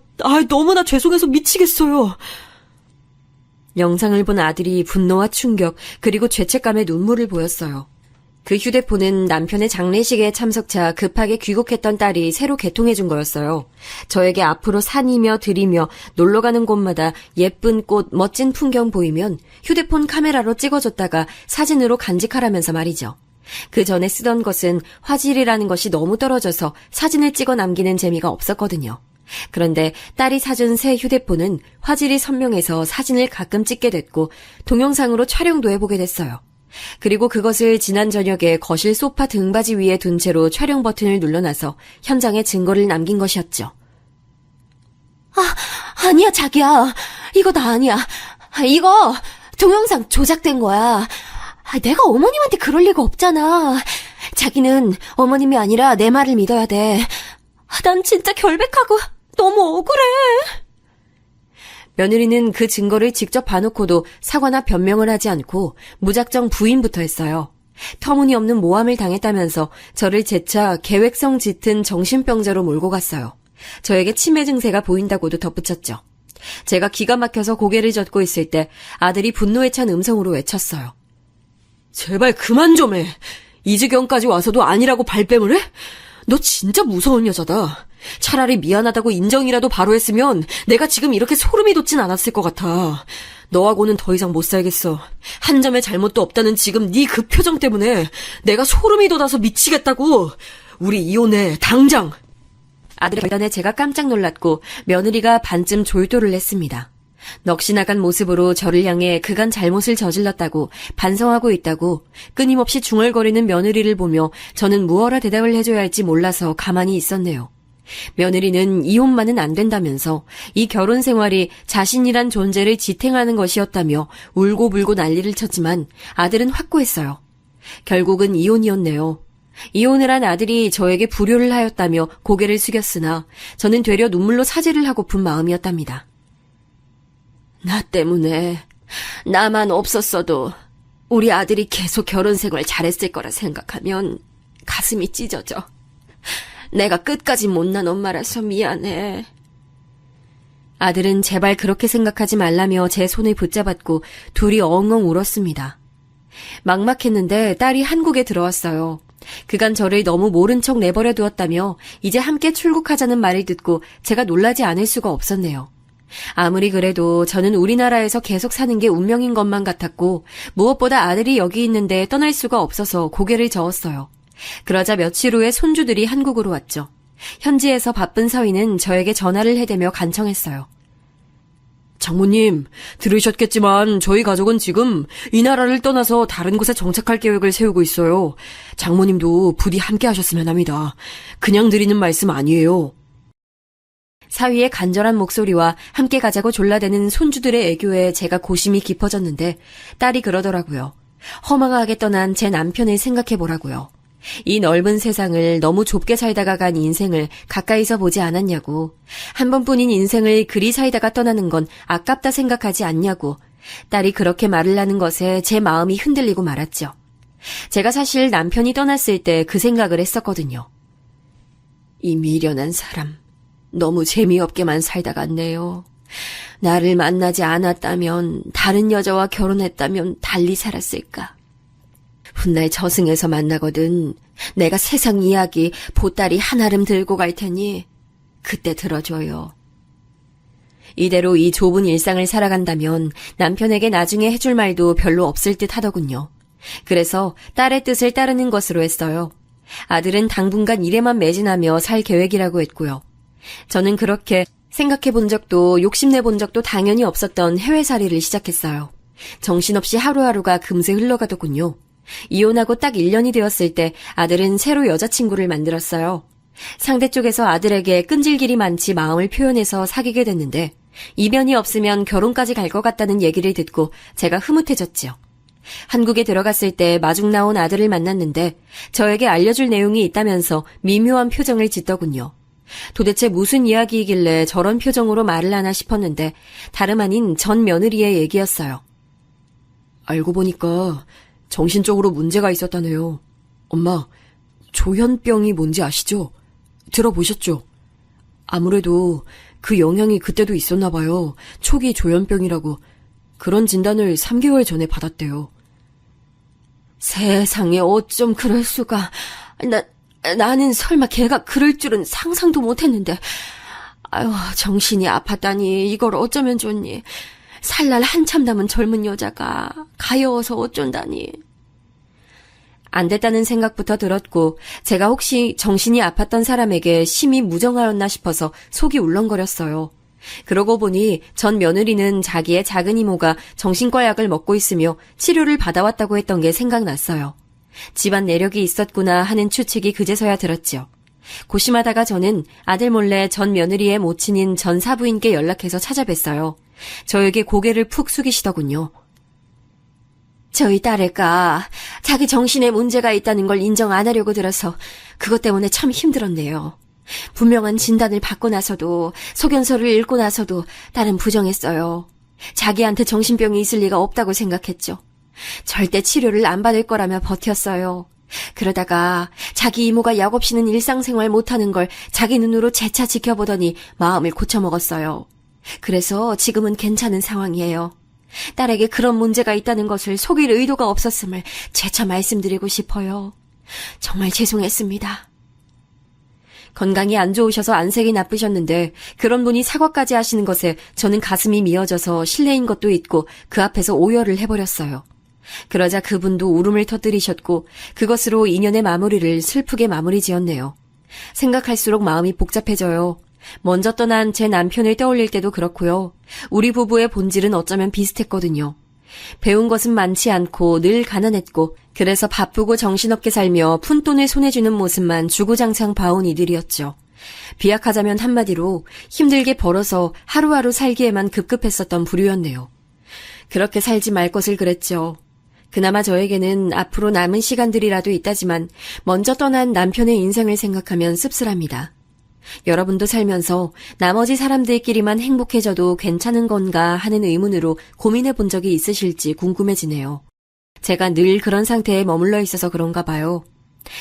너무나 죄송해서 미치겠어요. 영상을 본 아들이 분노와 충격 그리고 죄책감에 눈물을 보였어요. 그 휴대폰은 남편의 장례식에 참석차 급하게 귀국했던 딸이 새로 개통해준 거였어요. 저에게 앞으로 산이며 들이며 놀러가는 곳마다 예쁜 꽃, 멋진 풍경 보이면 휴대폰 카메라로 찍어줬다가 사진으로 간직하라면서 말이죠. 그 전에 쓰던 것은 화질이라는 것이 너무 떨어져서 사진을 찍어 남기는 재미가 없었거든요. 그런데 딸이 사준 새 휴대폰은 화질이 선명해서 사진을 가끔 찍게 됐고 동영상으로 촬영도 해보게 됐어요. 그리고 그것을 지난 저녁에 거실 소파 등받이 위에 둔 채로 촬영 버튼을 눌러놔서 현장에 증거를 남긴 것이었죠. 아니야 자기야. 이거 나 아니야. 이거 동영상 조작된 거야. 내가 어머님한테 그럴 리가 없잖아. 자기는 어머님이 아니라 내 말을 믿어야 돼. 난 진짜 결백하고 너무 억울해. 며느리는 그 증거를 직접 봐놓고도 사과나 변명을 하지 않고 무작정 부인부터 했어요. 터무니없는 모함을 당했다면서 저를 재차 계획성 짙은 정신병자로 몰고 갔어요. 저에게 치매 증세가 보인다고도 덧붙였죠. 제가 기가 막혀서 고개를 젓고 있을 때 아들이 분노에 찬 음성으로 외쳤어요. 제발 그만 좀 해. 이 지경까지 와서도 아니라고 발뺌을 해? 너 진짜 무서운 여자다. 차라리 미안하다고 인정이라도 바로 했으면 내가 지금 이렇게 소름이 돋진 않았을 것 같아. 너하고는 더 이상 못 살겠어. 한 점의 잘못도 없다는 지금 네 그 표정 때문에 내가 소름이 돋아서 미치겠다고. 우리 이혼해, 당장. 아들의 결단에 제가 깜짝 놀랐고 며느리가 반쯤 졸도를 했습니다. 넋이 나간 모습으로 저를 향해 그간 잘못을 저질렀다고 반성하고 있다고 끊임없이 중얼거리는 며느리를 보며 저는 무어라 대답을 해줘야 할지 몰라서 가만히 있었네요. 며느리는 이혼만은 안 된다면서 이 결혼 생활이 자신이란 존재를 지탱하는 것이었다며 울고불고 난리를 쳤지만 아들은 확고했어요. 결국은 이혼이었네요. 이혼을 한 아들이 저에게 불효를 하였다며 고개를 숙였으나 저는 되려 눈물로 사죄를 하고픈 마음이었답니다. 나 때문에 나만 없었어도 우리 아들이 계속 결혼 생활 잘했을 거라 생각하면 가슴이 찢어져. 내가 끝까지 못난 엄마라서 미안해. 아들은 제발 그렇게 생각하지 말라며 제 손을 붙잡았고 둘이 엉엉 울었습니다. 막막했는데 딸이 한국에 들어왔어요. 그간 저를 너무 모른 척 내버려 두었다며 이제 함께 출국하자는 말을 듣고 제가 놀라지 않을 수가 없었네요. 아무리 그래도 저는 우리나라에서 계속 사는 게 운명인 것만 같았고 무엇보다 아들이 여기 있는데 떠날 수가 없어서 고개를 저었어요. 그러자 며칠 후에 손주들이 한국으로 왔죠. 현지에서 바쁜 서인은 저에게 전화를 해대며 간청했어요. 장모님, 들으셨겠지만 저희 가족은 지금 이 나라를 떠나서 다른 곳에 정착할 계획을 세우고 있어요. 장모님도 부디 함께 하셨으면 합니다. 그냥 드리는 말씀 아니에요. 사위의 간절한 목소리와 함께 가자고 졸라대는 손주들의 애교에 제가 고심이 깊어졌는데 딸이 그러더라고요. 허망하게 떠난 제 남편을 생각해보라고요. 이 넓은 세상을 너무 좁게 살다가 간 인생을 가까이서 보지 않았냐고. 한 번뿐인 인생을 그리 살다가 떠나는 건 아깝다 생각하지 않냐고. 딸이 그렇게 말을 하는 것에 제 마음이 흔들리고 말았죠. 제가 사실 남편이 떠났을 때 그 생각을 했었거든요. 이 미련한 사람, 너무 재미없게만 살다 갔네요. 나를 만나지 않았다면, 다른 여자와 결혼했다면 달리 살았을까. 훗날 저승에서 만나거든 내가 세상 이야기 보따리 한아름 들고 갈 테니 그때 들어줘요. 이대로 이 좁은 일상을 살아간다면 남편에게 나중에 해줄 말도 별로 없을 듯 하더군요. 그래서 딸의 뜻을 따르는 것으로 했어요. 아들은 당분간 일에만 매진하며 살 계획이라고 했고요. 저는 그렇게 생각해 본 적도 욕심내 본 적도 당연히 없었던 해외살이를 시작했어요. 정신없이 하루하루가 금세 흘러가더군요. 이혼하고 딱 1년이 되었을 때 아들은 새로 여자친구를 만들었어요. 상대 쪽에서 아들에게 끈질길이 많지 마음을 표현해서 사귀게 됐는데 이변이 없으면 결혼까지 갈 것 같다는 얘기를 듣고 제가 흐뭇해졌죠. 한국에 들어갔을 때 마중 나온 아들을 만났는데 저에게 알려줄 내용이 있다면서 미묘한 표정을 짓더군요. 도대체 무슨 이야기이길래 저런 표정으로 말을 하나 싶었는데 다름 아닌 전 며느리의 얘기였어요. 알고 보니까 정신적으로 문제가 있었다네요. 엄마, 조현병이 뭔지 아시죠? 들어보셨죠? 아무래도 그 영향이 그때도 있었나 봐요. 초기 조현병이라고. 그런 진단을 3개월 전에 받았대요. 세상에 어쩜 그럴 수가. 나는 설마 걔가 그럴 줄은 상상도 못했는데. 아유, 정신이 아팠다니 이걸 어쩌면 좋니. 살 날 한참 남은 젊은 여자가 가여워서 어쩐다니. 안 됐다는 생각부터 들었고 제가 혹시 정신이 아팠던 사람에게 심히 무정하였나 싶어서 속이 울렁거렸어요. 그러고 보니 전 며느리는 자기의 작은 이모가 정신과 약을 먹고 있으며 치료를 받아왔다고 했던 게 생각났어요. 집안 내력이 있었구나 하는 추측이 그제서야 들었죠. 고심하다가 저는 아들 몰래 전 며느리의 모친인 전 사부인께 연락해서 찾아뵀어요. 저에게 고개를 푹 숙이시더군요. 저희 딸애가 자기 정신에 문제가 있다는 걸 인정 안 하려고 들어서 그것 때문에 참 힘들었네요. 분명한 진단을 받고 나서도 소견서를 읽고 나서도 딸은 부정했어요. 자기한테 정신병이 있을 리가 없다고 생각했죠. 절대 치료를 안 받을 거라며 버텼어요. 그러다가 자기 이모가 약 없이는 일상생활 못하는 걸 자기 눈으로 재차 지켜보더니 마음을 고쳐먹었어요. 그래서 지금은 괜찮은 상황이에요. 딸에게 그런 문제가 있다는 것을 속일 의도가 없었음을 재차 말씀드리고 싶어요. 정말 죄송했습니다. 건강이 안 좋으셔서 안색이 나쁘셨는데 그런 분이 사과까지 하시는 것에 저는 가슴이 미어져서 실례인 것도 있고 그 앞에서 오열을 해버렸어요. 그러자 그분도 울음을 터뜨리셨고 그것으로 인연의 마무리를 슬프게 마무리 지었네요. 생각할수록 마음이 복잡해져요. 먼저 떠난 제 남편을 떠올릴 때도 그렇고요. 우리 부부의 본질은 어쩌면 비슷했거든요. 배운 것은 많지 않고 늘 가난했고 그래서 바쁘고 정신없게 살며 푼돈을 손에 쥐는 모습만 주구장창 봐온 이들이었죠. 비약하자면 한마디로 힘들게 벌어서 하루하루 살기에만 급급했었던 부류였네요. 그렇게 살지 말 것을 그랬죠. 그나마 저에게는 앞으로 남은 시간들이라도 있다지만 먼저 떠난 남편의 인생을 생각하면 씁쓸합니다. 여러분도 살면서 나머지 사람들끼리만 행복해져도 괜찮은 건가 하는 의문으로 고민해 본 적이 있으실지 궁금해지네요. 제가 늘 그런 상태에 머물러 있어서 그런가 봐요.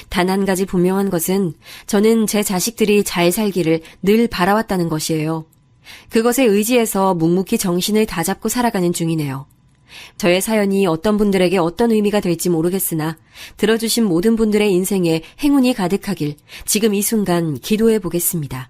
단 한 가지 분명한 것은 저는 제 자식들이 잘 살기를 늘 바라왔다는 것이에요. 그것에 의지해서 묵묵히 정신을 다잡고 살아가는 중이네요. 저의 사연이 어떤 분들에게 어떤 의미가 될지 모르겠으나 들어주신 모든 분들의 인생에 행운이 가득하길 지금 이 순간 기도해 보겠습니다.